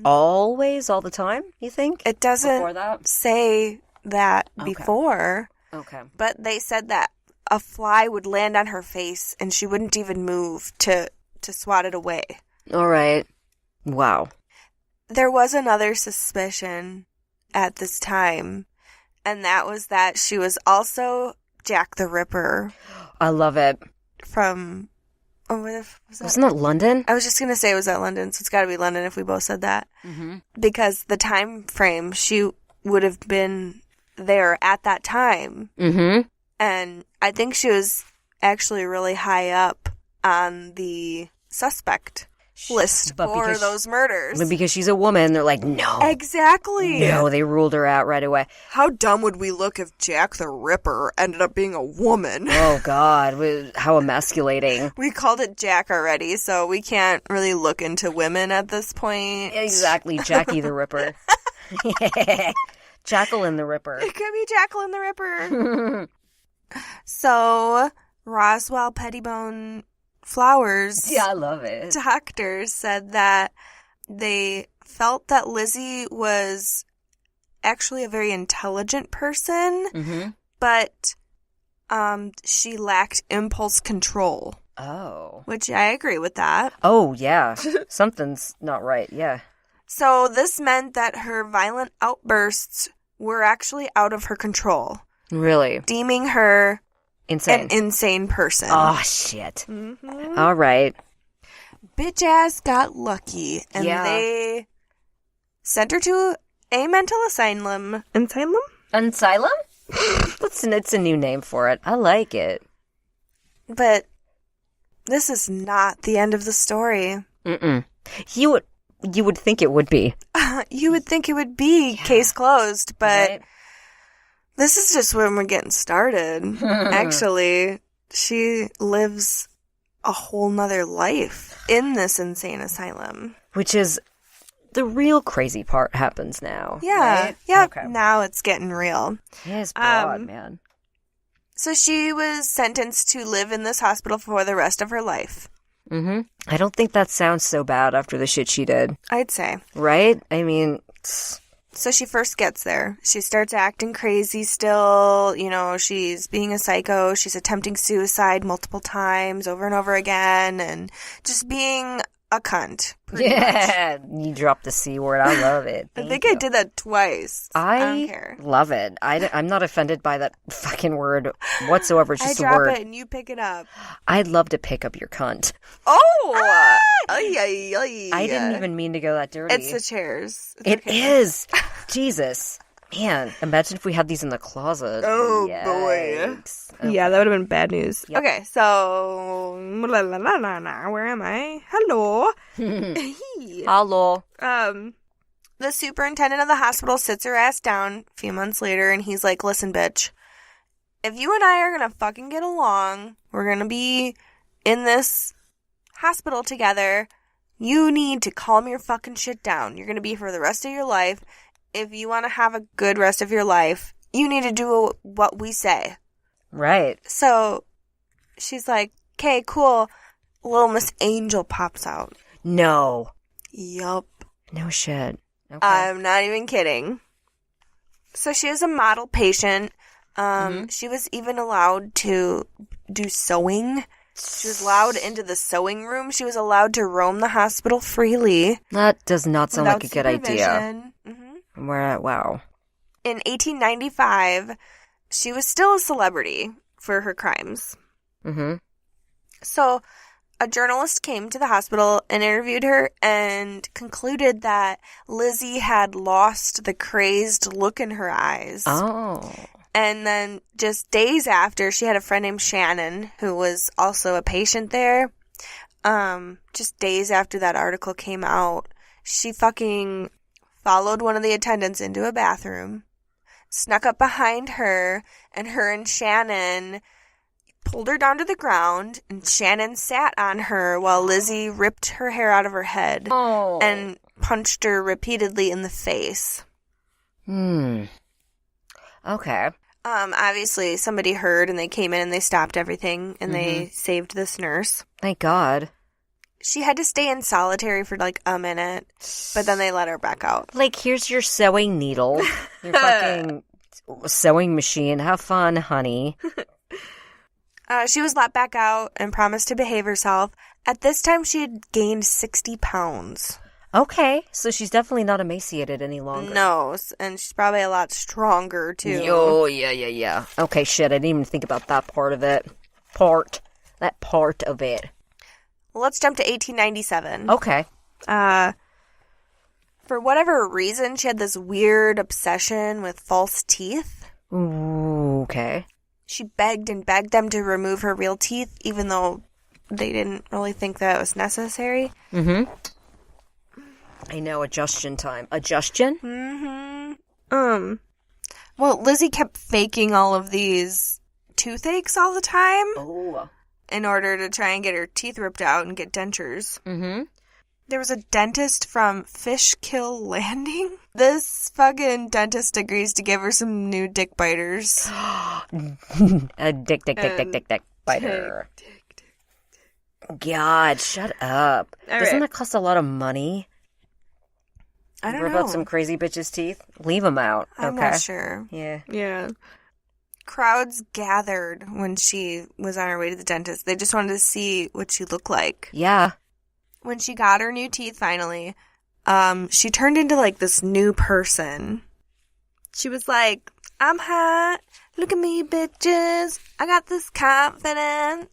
always, all the time, you think? It doesn't Before that? say that Okay. before, Okay. but they said that a fly would land on her face and she wouldn't even move to swat it away. All right. Wow. There was another suspicion at this time, and that was that she was also Jack the Ripper I love it. from... Oh, what if, was that? Wasn't that London? I was just going to say it was at London, so it's got to be London if we both said that. Mm-hmm. Because the time frame, she would have been there at that time. Mm-hmm. And I think she was actually really high up on the suspect. list But for because- those murders. But because she's a woman, they're like, no. Exactly. No, they ruled her out right away. How dumb would we look if Jack the Ripper ended up being a woman? Oh, God. How emasculating. We called it Jack already, so we can't really look into women at this point. Exactly. Jackie the Ripper. Jacqueline the Ripper. It could be Jacqueline the Ripper. So, Roswell Pettibone Flowers Yeah, I love it. doctors said that they felt that Lizzie was actually a very intelligent person, Mm-hmm. but she lacked impulse control, Oh. which I agree with that. Oh, yeah. Something's not right. Yeah. So this meant that her violent outbursts were actually out of her control, Really. deeming her Insane. an insane person. Oh, shit. Mhm. All right. Bitch ass got lucky, and Yeah. they sent her to a mental asylum. Asylum? Asylum? It's a new name for it. I like it. But this is not the end of the story. Mm-mm. You would think it would be. You would think it would be case closed, but Right? this is just when we're getting started. Actually, she lives a whole nother life in this insane asylum. Which is the real crazy part happens now. Yeah. Right? Yeah. Okay. Now it's getting real. It's broad, Um, man. So she was sentenced to live in this hospital for the rest of her life, Mm-hmm. I don't think that sounds so bad after the shit she did. I'd say. Right? I mean, So she first gets there. She starts acting crazy still. You know, she's being a psycho. She's attempting suicide multiple times over and over again and just being a cunt. pretty much. yeah. You dropped the C word. I love it. I Thank think you. I did that twice. I don't care. love it. I'm not offended by that fucking word whatsoever. It's I just a drop word. it and you pick it up. I'd love to pick up your cunt. Oh! Ay, ay, ay. I didn't even mean to go that dirty. It's the chairs. It's It okay. is. Jesus. Man, imagine if we had these in the closet. Oh, Yikes. boy. Yeah, that would have been bad news. Yep. Okay, so where am I? Hello. Hello. The superintendent of the hospital sits her ass down a few months later and he's like, listen, bitch, if you and I are gonna fucking get along, we're gonna be in this hospital together, you need to calm your fucking shit down. You're gonna be for the rest of your life. If you want to have a good rest of your life, you need to do what we say. Right. So she's like, okay, cool. Little Miss Angel pops out. No. Yup. No shit. Okay. I'm not even kidding. So she is a model patient. Mm-hmm. She was even allowed to do sewing. She was allowed into the sewing room. She was allowed to roam the hospital freely. That does not sound without like a good idea. supervision. Mhm. Wow. In 1895, she was still a celebrity for her crimes. Mm-hmm. So a journalist came to the hospital and interviewed her and concluded that Lizzie had lost the crazed look in her eyes. Oh. And then just days after, she had a friend named Shannon who was also a patient there. Just days after that article came out, she fucking followed one of the attendants into a bathroom, snuck up behind her, and her and Shannon pulled her down to the ground, and Shannon sat on her while Lizzie ripped her hair out of her head Oh. and punched her repeatedly in the face. Okay. Obviously, somebody heard, and they came in and they stopped everything, and they saved this nurse. Thank God. She had to stay in solitary for like a minute, but then they let her back out. Like, here's your sewing needle. Your fucking sewing machine. Have fun, honey. She was let back out and promised to behave herself. At this time, she had gained 60 pounds. Okay. So she's definitely not emaciated any longer. No, and she's probably a lot stronger, too. Oh, yeah. Okay, shit. I didn't even think about that part of it. That part of it. Let's jump to 1897. Okay. For whatever reason, she had this weird obsession with false teeth. Ooh, okay. She begged and begged them to remove her real teeth, even though they didn't really think that it was necessary. Mm-hmm. I know, adjustion time. Adjustion? Mm-hmm. Well, Lizzie kept faking all of these toothaches all the time. Oh. In order to try and get her teeth ripped out and get dentures. Mm-hmm. There was a dentist from Fishkill Landing. This fucking dentist agrees to give her some new dick biters. A dick biter. Dick. God, shut up. All Doesn't right. that cost a lot of money? I don't Rip know. out some crazy bitch's teeth? Leave them out. I'm okay. not sure. Yeah. Crowds gathered when she was on her way to the dentist. They just wanted to see what she looked like. Yeah. When she got her new teeth finally, she turned into like this new person. She was like, I'm hot. Look at me, bitches. I got this confidence.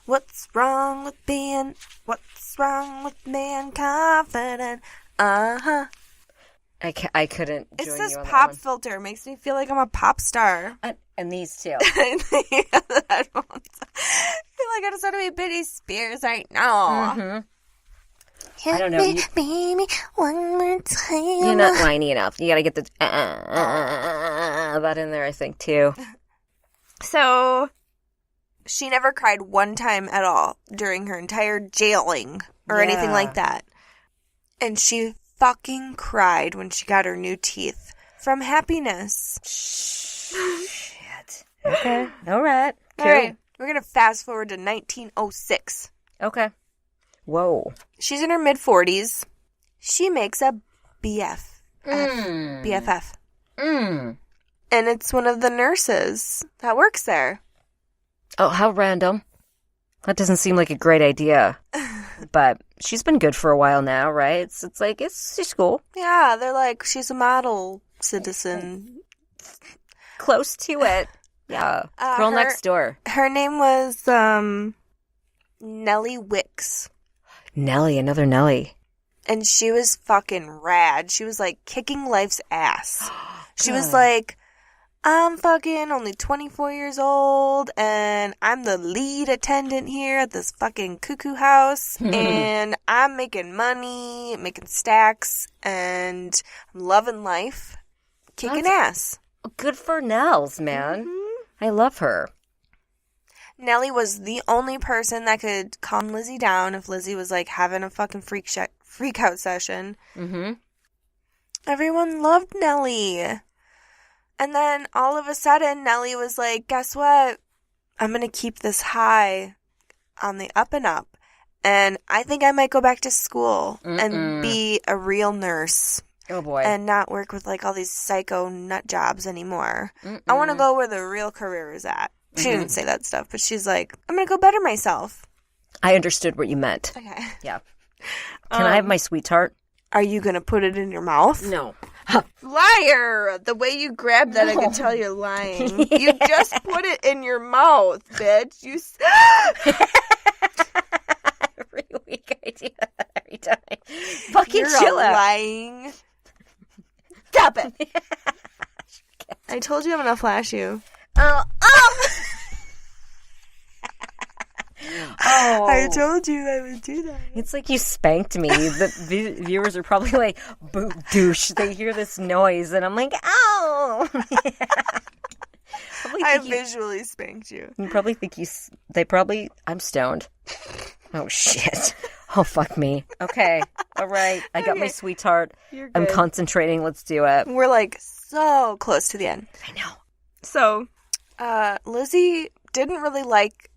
What's wrong with being confident? Uh-huh. I couldn't join It's this you on pop that filter. It makes me feel like I'm a pop star. one. And these two. I feel like I just want to be Britney Spears right now. Mm-hmm. I don't know. Baby, one more time. You're not whiny enough. You gotta get the that in there, I think, too. So, she never cried one time at all during her entire jailing or anything like that. And she fucking cried when she got her new teeth from happiness. Shit. Okay. All right. Cool. All right. We're going to fast forward to 1906. Okay. Whoa. She's in her mid-40s. She makes a BFF. And it's one of the nurses that works there. Oh, how random. That doesn't seem like a great idea. But she's been good for a while now, right? She's cool. Yeah, they're like, she's a model citizen. Close to it. Yeah. Girl next door. Her name was Nellie Wicks. Nellie, another Nellie. And she was fucking rad. She was like kicking life's ass. She was like, I'm fucking only 24 years old and I'm the lead attendant here at this fucking cuckoo house and I'm making money, making stacks, and I'm loving life, kicking ass. Good for Nels, man. Mm-hmm. I love her. Nellie was the only person that could calm Lizzie down if Lizzie was like having a fucking freak out session. Mm-hmm. Everyone loved Nellie. And then all of a sudden, Nellie was like, guess what? I'm going to keep this high on the up and up. And I think I might go back to school and be a real nurse. Oh, boy. And not work with like all these psycho nut jobs anymore. I want to go where the real career is at. She didn't say that stuff, but she's like, I'm going to go better myself. I understood what you meant. Okay. Yeah. Can I have my sweetheart? Are you going to put it in your mouth? No. Liar! The way you grabbed that, I can tell you're lying. You just put it in your mouth, bitch. You. Every week I do that every time. Fucking You're chill out. lying. Stop it. I told you I'm gonna flash you. Oh. I told you I would do that. It's like you spanked me. The viewers are probably like, boo, douche. They hear this noise, and I'm like, ow. I visually spanked you. You probably think I'm stoned. Oh, shit. Oh, fuck me. Okay. All right. I got my sweetheart. You're good. I'm concentrating. Let's do it. We're like so close to the end. I know. So, Lizzie didn't really like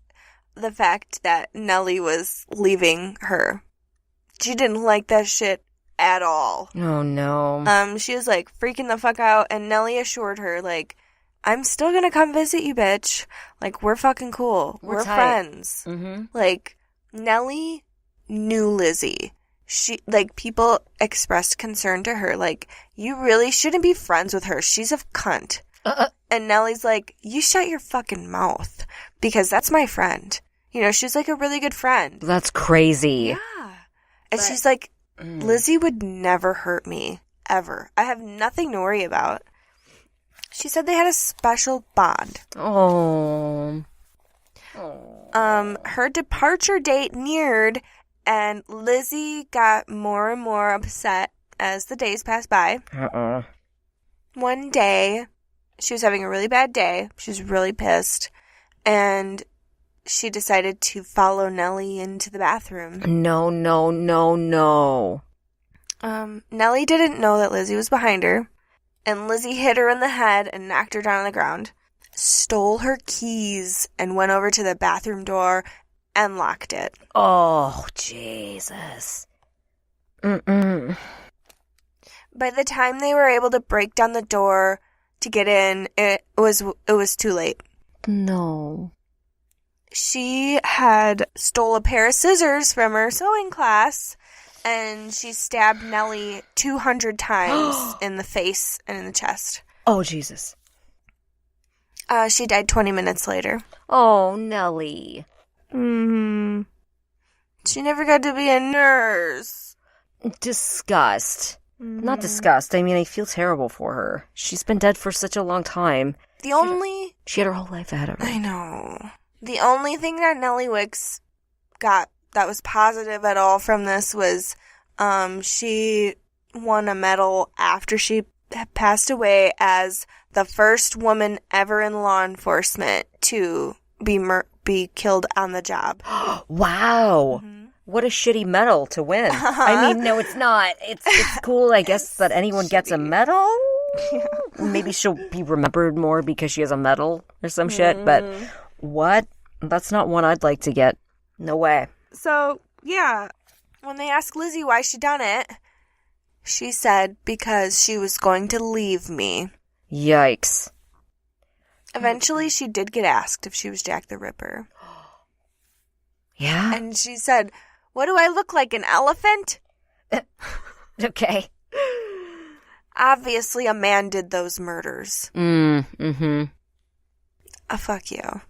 the fact that Nellie was leaving her. She didn't like that shit at all. Oh, no. She was like freaking the fuck out, and Nellie assured her, like, I'm still gonna come visit you, bitch. Like, we're fucking cool. We're tight. friends. Mm-hmm. Like, Nellie knew Lizzie. People expressed concern to her, like, you really shouldn't be friends with her. She's a cunt. And Nellie's like, you shut your fucking mouth, because that's my friend. You know, she's like a really good friend. That's crazy. Yeah. And she's like, Lizzie would never hurt me, ever. I have nothing to worry about. She said they had a special bond. Oh. Her departure date neared, and Lizzie got more and more upset as the days passed by. One day, she was having a really bad day. She was really pissed, and she decided to follow Nellie into the bathroom. No. Nellie didn't know that Lizzie was behind her, and Lizzie hit her in the head and knocked her down on the ground, stole her keys, and went over to the bathroom door and locked it. Oh, Jesus. By the time they were able to break down the door to get in, it was too late. No. She had stole a pair of scissors from her sewing class, and she stabbed Nellie 200 times in the face and in the chest. Oh, Jesus. She died 20 minutes later. Oh, Nellie. Mm-hmm. She never got to be a nurse. Disgust. Not disgust. I mean, I feel terrible for her. She's been dead for such a long time. She had her whole life ahead of her. I know. The only thing that Nellie Wicks got that was positive at all from this was she won a medal after she had passed away as the first woman ever in law enforcement to be killed on the job. Wow. Mm-hmm. What a shitty medal to win. I mean, no, it's not. It's cool, I guess, that anyone gets a medal. Yeah. Maybe she'll be remembered more because she has a medal or some shit, but what? That's not one I'd like to get. No way. So, yeah, when they asked Lizzie why she done it, she said because she was going to leave me. Yikes. Eventually, she did get asked if she was Jack the Ripper. Yeah? And she said, "What do I look like, an elephant?" Okay. Obviously, a man did those murders. Mm-hmm. Fuck you.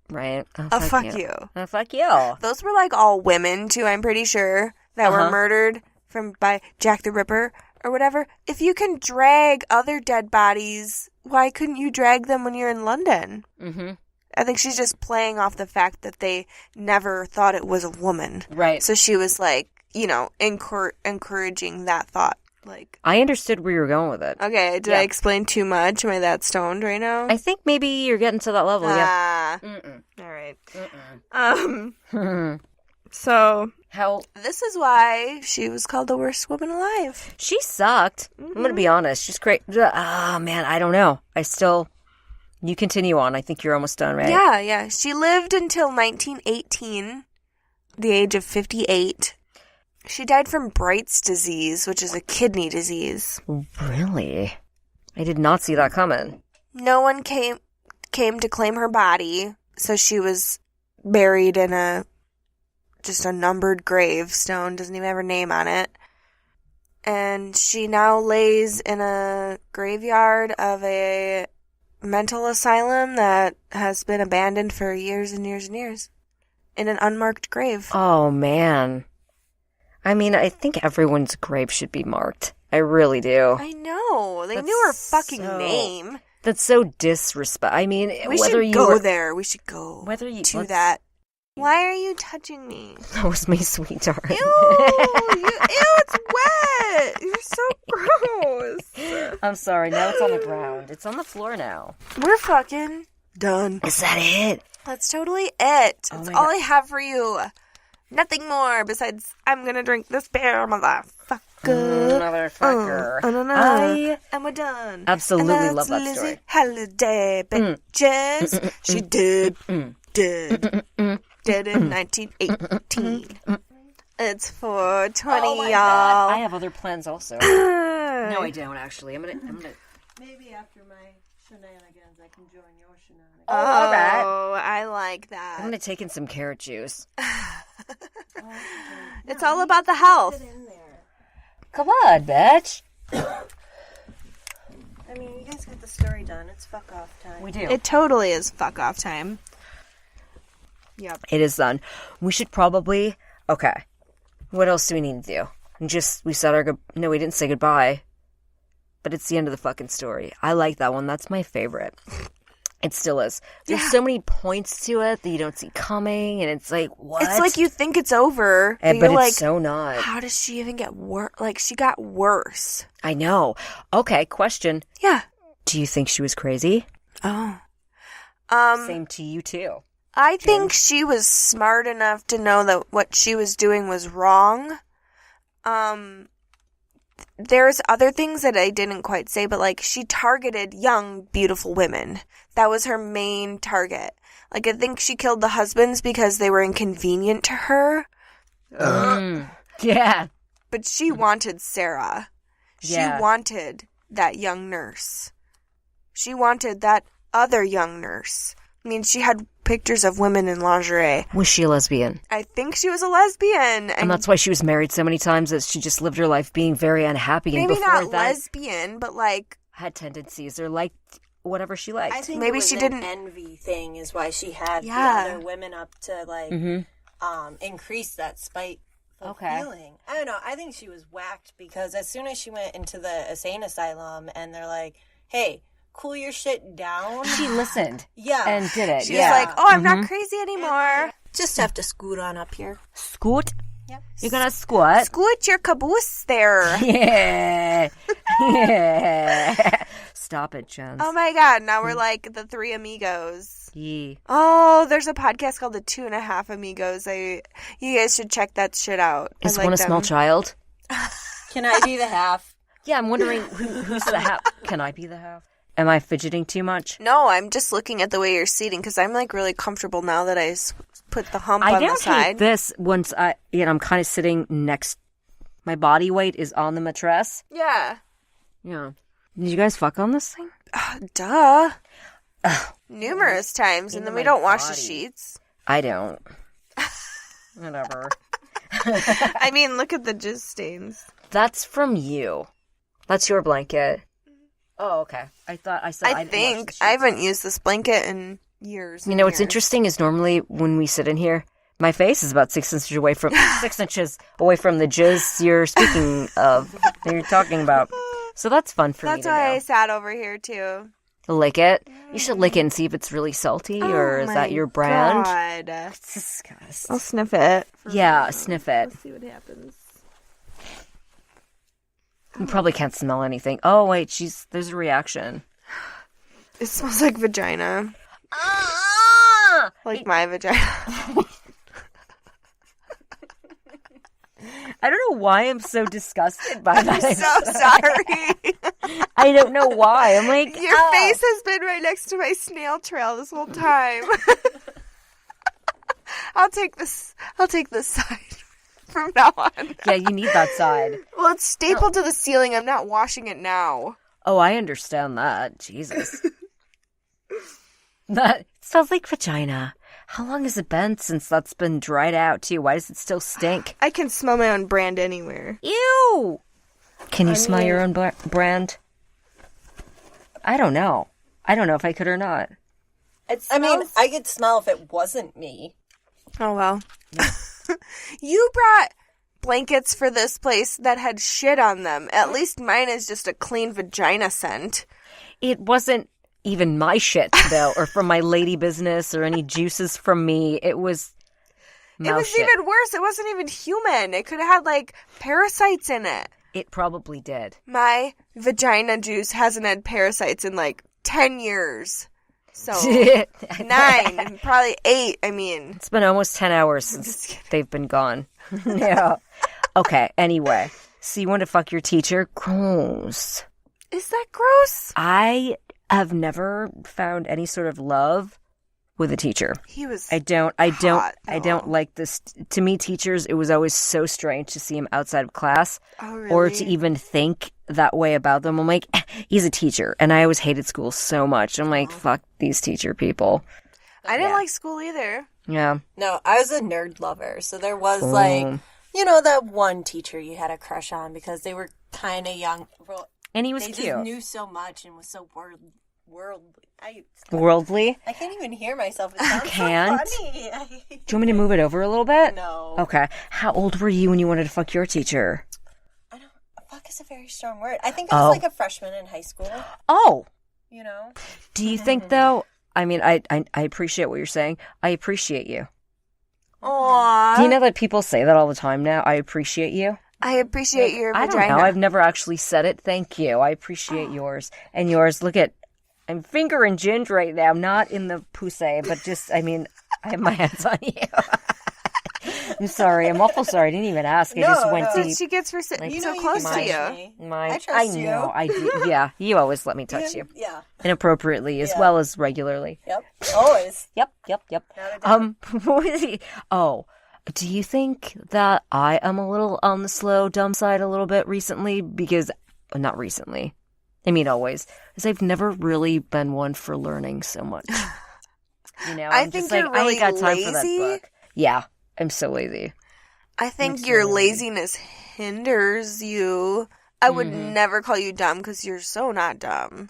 Right. Fuck you. Fuck you. Those were like all women, too, I'm pretty sure, that were murdered by Jack the Ripper or whatever. If you can drag other dead bodies, why couldn't you drag them when you're in London? Mm-hmm. I think she's just playing off the fact that they never thought it was a woman. Right. So she was like, encouraging that thought. Like, I understood where you were going with it. Okay, did I explain too much? Am I that stoned right now? I think maybe you're getting to that level, yeah. All right. So, this is why she was called the worst woman alive. She sucked. Mm-hmm. I'm going to be honest. She's great. Oh, man, I don't know. You continue on. I think you're almost done, right? Yeah. She lived until 1918, the age of 58. She died from Bright's disease, which is a kidney disease. Really? I did not see that coming. No one came to claim her body, so she was buried in just a numbered gravestone, doesn't even have her name on it. And she now lays in a graveyard of a mental asylum that has been abandoned for years and years and years in an unmarked grave. Oh, man. I mean, I think everyone's grave should be marked. I really do. I know. They knew her fucking name. That's so disrespect. I mean, we should go there. We should go that. Why are you touching me? That was my sweetheart. Ew, it's wet. You're so gross. I'm sorry. Now it's on the ground. It's on the floor now. We're fucking done. Is that it? That's totally it. That's all I have for you. Nothing more besides I'm gonna drink this beer, motherfucker. And we're done. Absolutely love that Lizzie story. Holiday, bitches. She did in 1918. It's 420, y'all. God. I have other plans also. No, I don't actually. I'm gonna. Maybe after my shenanigans, I can join your shenanigans. Oh, all right. I like that. I'm gonna take in some carrot juice. It's all about the health. Come on, bitch. I mean, you guys got the story done. It's fuck off time. We do. It totally is fuck off time. Yep. It is done. We should probably. Okay. What else do we need to do? We said no, we didn't say goodbye. But it's the end of the fucking story. I like that one. That's my favorite. It still is. There's so many points to it that you don't see coming, and it's like, what? It's like you think it's over, but but you're it's so not. How does she even get worse? Like, she got worse. I know. Okay, question. Yeah. Do you think she was crazy? Oh. Same to you, too. I think she was smart enough to know that what she was doing was wrong. There's other things that I didn't quite say, but, like, she targeted young, beautiful women. That was her main target. Like, I think she killed the husbands because they were inconvenient to her. Yeah. But she wanted Sarah. Yeah. She wanted that young nurse. She wanted that other young nurse. I mean, she had pictures of women in lingerie. Was she a lesbian? I think she was a lesbian. And that's why she was married so many times, that she just lived her life being very unhappy. And maybe before not that, lesbian, but like... had tendencies or liked whatever she liked. I think maybe it was she an didn't... envy thing is why she had the other women up to, like, increase that spiteful feeling. I don't know. I think she was whacked because as soon as she went into the insane asylum and they're like, hey, cool your shit down. She listened. Yeah. And did it. She's like, oh, I'm not crazy anymore. Just have to scoot on up here. Scoot? Yep. You're gonna squat? Scoot your caboose there. Yeah. Yeah. Stop it, Jenz. Oh my god, now we're like the three amigos. Yeah. Oh, there's a podcast called the 2.5 Amigos. You guys should check that shit out. Is I one like a small them. child? Can I be the half? Yeah, I'm wondering who's the half. Can I be the half? Am I fidgeting too much? No, I'm just looking at the way you're seating because I'm like really comfortable now that I put the hump on the don't side. hate this once I'm kind of sitting next. My body weight is on the mattress. Yeah. Yeah. Did you guys fuck on this thing? Duh. Numerous times, and then we don't wash the sheets. I don't. Whatever. I mean, look at the jizz stains. That's from you. That's your blanket. Oh, okay. I thought I said I think I haven't used this blanket in years. You know what's interesting is normally when we sit in here, my face is about 6 inches away from 6 inches away from the jizz you're speaking of, that you're talking about. So that's fun for me to That's why know. I sat over here too. Lick it. You should lick it and see if it's really salty, or is that your brand? God. It's disgusting. I'll sniff it. Yeah, sniff it. Let's see what happens. You probably can't smell anything. Oh wait, there's a reaction. It smells like vagina. Ah! Like my vagina. I don't know why I'm so disgusted by that. I'm so sorry. I don't know why. I'm like, Your face has been right next to my snail trail this whole time. I'll take this side from now on. Yeah, you need that side. Well, it's stapled to the ceiling. I'm not washing it now. Oh, I understand that. Jesus. That smells like vagina. How long has it been since that's been dried out, too? Why does it still stink? I can smell my own brand anywhere. Ew! Can you smell your own brand? I don't know. I don't know if I could or not. I could smell if it wasn't me. Oh, well. You brought blankets for this place that had shit on them. At least mine is just a clean vagina scent. It wasn't even my shit, though, or from my lady business or any juices from me. It was It was shit. even worse. It wasn't even human. It could have had, like, parasites in it. It probably did. My vagina juice hasn't had parasites in, like, 10 years. So, 9, probably 8, I mean. It's been almost 10 hours since they've been gone. Yeah. Okay, anyway. So you want to fuck your teacher? Gross. Is that gross? I have never found any sort of love with a teacher. He was I don't though. like this. To me, teachers, it was always so strange to see him outside of class. Oh, really? Or to even think that way about them. I'm like, he's a teacher. And I always hated school so much. I'm like, fuck these teacher people. I didn't like school either. Yeah. No, I was a nerd lover. So there was like, that one teacher you had a crush on because they were kind of young. And he was They cute. just knew so much and was so worldly. Worldly? I can't even hear myself. It sounds Can't? so funny. Do you want me to move it over a little bit? No. Okay. How old were you when you wanted to fuck your teacher? Fuck is a very strong word. I think I was like a freshman in high school. Oh. You know? Do you think, though, I mean, I appreciate what you're saying. I appreciate you. Aww. Do you know that people say that all the time now? I appreciate you. I appreciate your vagina. I don't know. I've never actually said it. Thank you. I appreciate yours. And yours, look at, I'm fingering Ginge right now. Not in the pussy, but just, I mean, I have my hands on you. I'm sorry. I'm awful sorry. I didn't even ask. I just went deep. She gets for sitting You so know close to you. I trust you. I know. I do. Yeah. You always let me touch you. Yeah. Inappropriately as well as regularly. Yep. Always. Yep. Oh, do you think that I am a little on the slow, dumb side a little bit recently? Because, not recently. I mean, always. Because I've never really been one for learning so much. You know, I think you're really I ain't got time lazy. for that book. Yeah, I'm so lazy. I think your laziness hinders you. I would never call you dumb because you're so not dumb.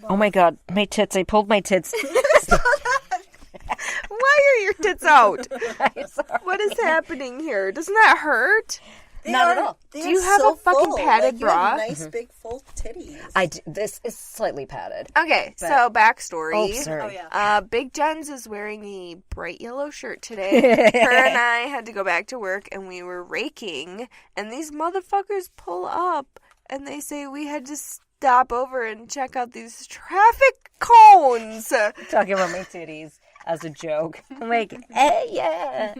Oh my god, my tits. I pulled my tits. Why are your tits out? I'm sorry. What is happening here? Doesn't that hurt? Not at all. Do you have a fucking padded bra? You have nice big full titties. This is slightly padded. Okay, so backstory. Oh, sorry. Oh, yeah. Big Jenz is wearing a bright yellow shirt today. Her and I had to go back to work, and we were raking, and these motherfuckers pull up, and they say we had to stop over and check out these traffic cones. Talking about my titties as a joke. I'm like, hey, yeah.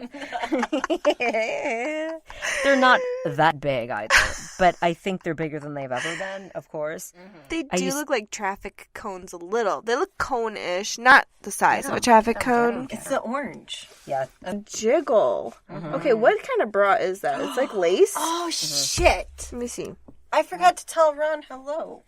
They're not that big either, but I think they're bigger than they've ever been, of course. They do look like traffic cones a little. They look cone-ish, not the size of a traffic cone. It's the orange. Yeah. A jiggle. Okay, what kind of bra is that? It's like lace? Oh, shit. Let me see. I forgot to tell Ron hello.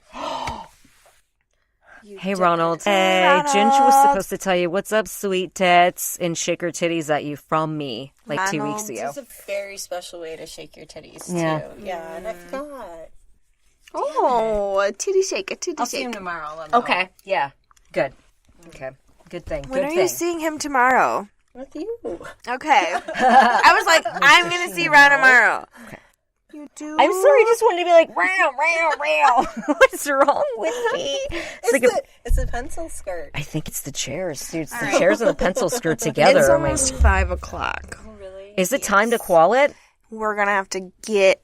Hey, Ronald. Hey, Ronald. Ginge was supposed to tell you, what's up, sweet tits, and shake her titties at you from me, like 2 weeks Ronald, ago. It's a very special way to shake your titties, Yeah. too. Yeah, and I forgot. Oh, a titty shake, a titty I'll see shake. him tomorrow. I'll let him know. Okay. Yeah. Good. Okay. Good thing. When Good are thing. you seeing him tomorrow? With you. Okay. I was like, I'm going to see Ron tomorrow. Okay. You do? I'm sorry, I just wanted to be like, row. What's wrong with me? It's a pencil skirt. I think it's the chairs, dude. It's the chairs and the pencil skirt together. It's I'm like, almost 5 o'clock. Oh, really? is it time to qual it? We're going to have to get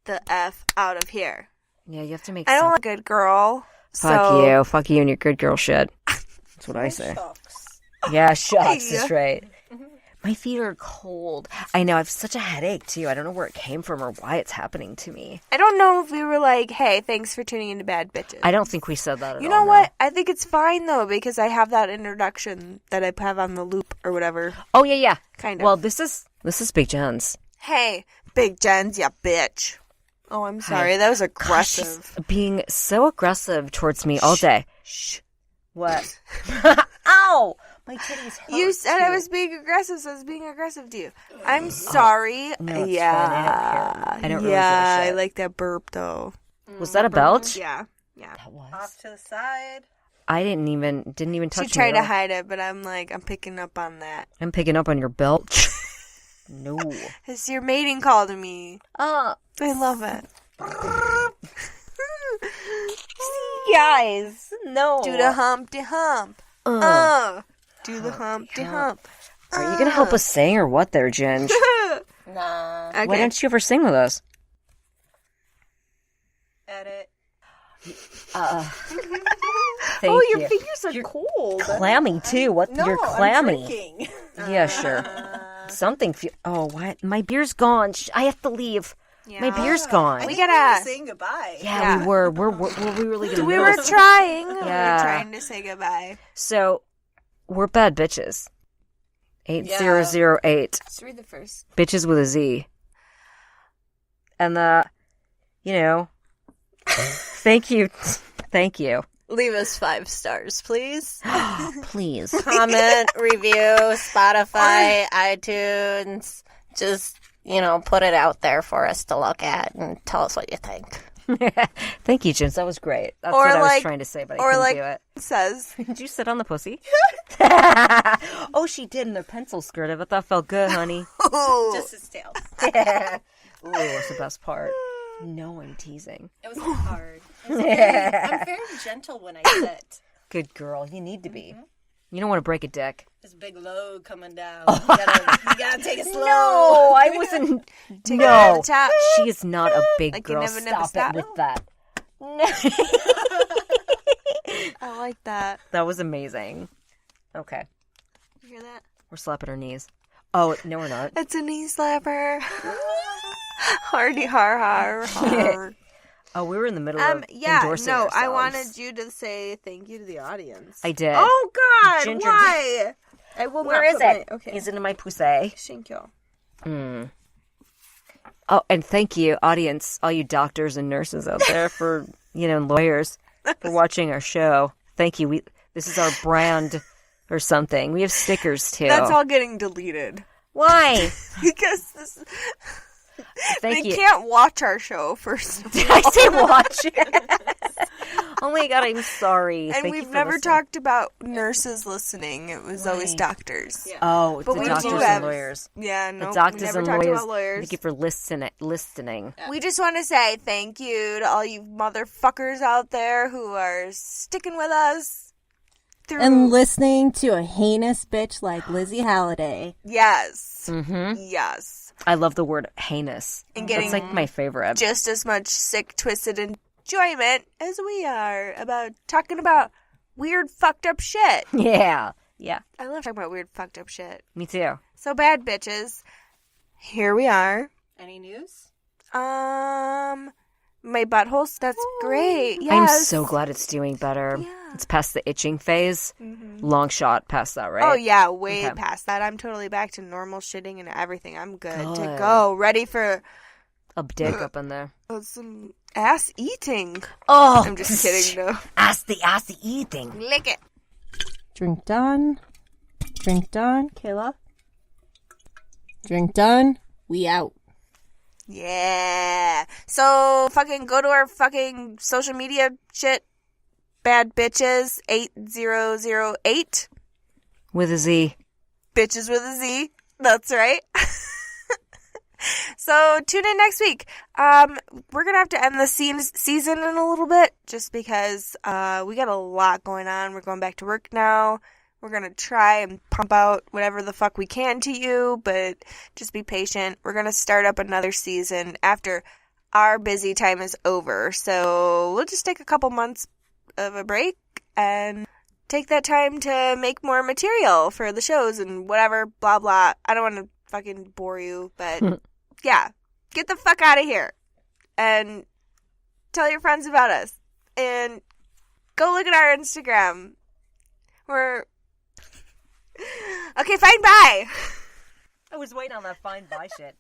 the F out of here. Yeah, you have to make I don't some... like good girl. Fuck you and your good girl shit. That's what I say. Shucks. Yeah, shucks is right. My feet are cold. I know, I have such a headache, too. I don't know where it came from or why it's happening to me. I don't know if we were like, hey, thanks for tuning into Bad Bitches. I don't think we said that at all. You know no. what? I think it's fine, though, because I have that introduction that I have on the loop or whatever. Oh, yeah. Kind of. Well, this is Big Jenz. Hey, Big Jenz, ya bitch. Oh, I'm sorry. That was aggressive. Gosh, she's being so aggressive towards me all day. Shh. What? Ow! My titties hurt. You said I was being aggressive, so I was being aggressive to you. I'm sorry. No, it's yeah. fine. I don't care. I don't really give a Yeah, shit. I like that burp, though. Was that a belch? Yeah. That was. Off to the side. I didn't even touch She tried me to at all. hide it, but I'm like, I'm picking up on that. I'm picking up on your belch. No. It's your mating call to me. Oh, I love it. guys, no. Do the Humpty Hump. Do the Humpty Hump. Are you gonna help us sing or what there, Ginge? Nah. Okay. Why don't you ever sing with us? Edit. Thank Oh, you. your fingers are cold. Clammy too. What? No, You're I'm clammy. drinking. Yeah, sure. Something. Oh, what? My beer's gone. I have to leave. Yeah. My beer's gone. I We think gotta- were saying goodbye. Yeah, we were. Were we really gonna? We do were this? trying. We Yeah. were trying to say goodbye. So, we're bad bitches. 8008. Let's read the first. Bitches with a Z. And thank you. Thank you. Leave us 5 stars, please. Please. Comment, review, Spotify, iTunes. Just, put it out there for us to look at and tell us what you think. Thank you, James. That was great. That's Or what I was like- trying to say, but I or couldn't like do it. says. Did you sit on the pussy? Oh, she did in the pencil skirt. I bet that felt good, honey. Just his tail. Ooh, that's the best part. No, I'm teasing. It was hard. I'm very gentle when I sit. Good girl. You need to be. You don't want to break a dick. This big load coming down. You gotta take it slow. No, I wasn't. Take it out No, of the top. she is not a big Like you girl. never Stop it with that. No. I like that. That was amazing. Okay. You hear that? We're slapping our knees. Oh, no, we're not. It's a knee slapper. Hardy har har har. Oh, we were in the middle of endorsing ourselves. I wanted you to say thank you to the audience. I did. Oh, God, Ginger why? I will Where not is put it? my- okay. Is it in my pussy? Thank you. Oh, and thank you, audience, all you doctors and nurses out there for, and lawyers for watching our show. Thank you. This is our brand or something. We have stickers, too. That's all getting deleted. Why? Because Thank they you. can't watch our show, first of all. Did I say watch? Oh my God, I'm sorry. And Thank you we've for never listening. talked about nurses listening. It was always doctors. Yeah. Oh, it's But the we doctors do and have- lawyers. Yeah, The no, doctors we never and talked lawyers. about lawyers. Thank you for listening. We just want to say thank you to all you motherfuckers out there who are sticking with us through. And listening to a heinous bitch like Lizzie Halliday. Yes. Mm-hmm. Yes. I love the word heinous. And That's getting like my favorite. just as much sick, twisted enjoyment as we are about talking about weird, fucked up shit. Yeah. I love talking about weird, fucked up shit. Me too. So, bad bitches, here we are. Any news? My buttholes, that's great. Yes. I'm so glad it's doing better. Yeah. It's past the itching phase. Long shot past that, right? Oh, yeah, way Okay. past that. I'm totally back to normal shitting and everything. I'm good to Good. go. Ready for A dick up in there. some ass eating. Oh, I'm just kidding, no. Assy eating. Lick it. Drink done. Drink done. Kayla? Drink done. We out. Yeah. So fucking go to our fucking social media shit. Bad bitches 8008. With a Z. Bitches with a Z. That's right. So tune in next week. We're gonna have to end the season in a little bit just because we got a lot going on. We're going back to work now. We're going to try and pump out whatever the fuck we can to you, but just be patient. We're going to start up another season after our busy time is over. So we'll just take a couple months of a break and take that time to make more material for the shows and whatever, blah, blah. I don't want to fucking bore you, but yeah, get the fuck out of here and tell your friends about us and go look at our Instagram. Okay, fine, bye. I was waiting on that fine bye shit.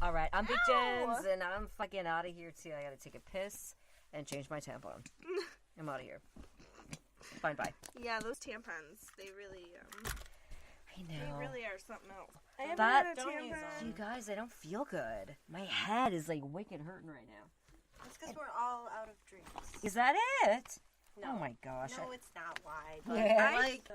All right, I'm Big Jenz, and I'm fucking out of here, too. I gotta take a piss and change my tampon. I'm out of here. Fine bye. Yeah, those tampons, they really, I know. they really are something else. I haven't That- had a Don't use tampon. You guys, I don't feel good. My head is like wicked hurting right now. It's because we're all out of drinks. Is that it? No. Oh my gosh. No, it's not why. But Yeah. I like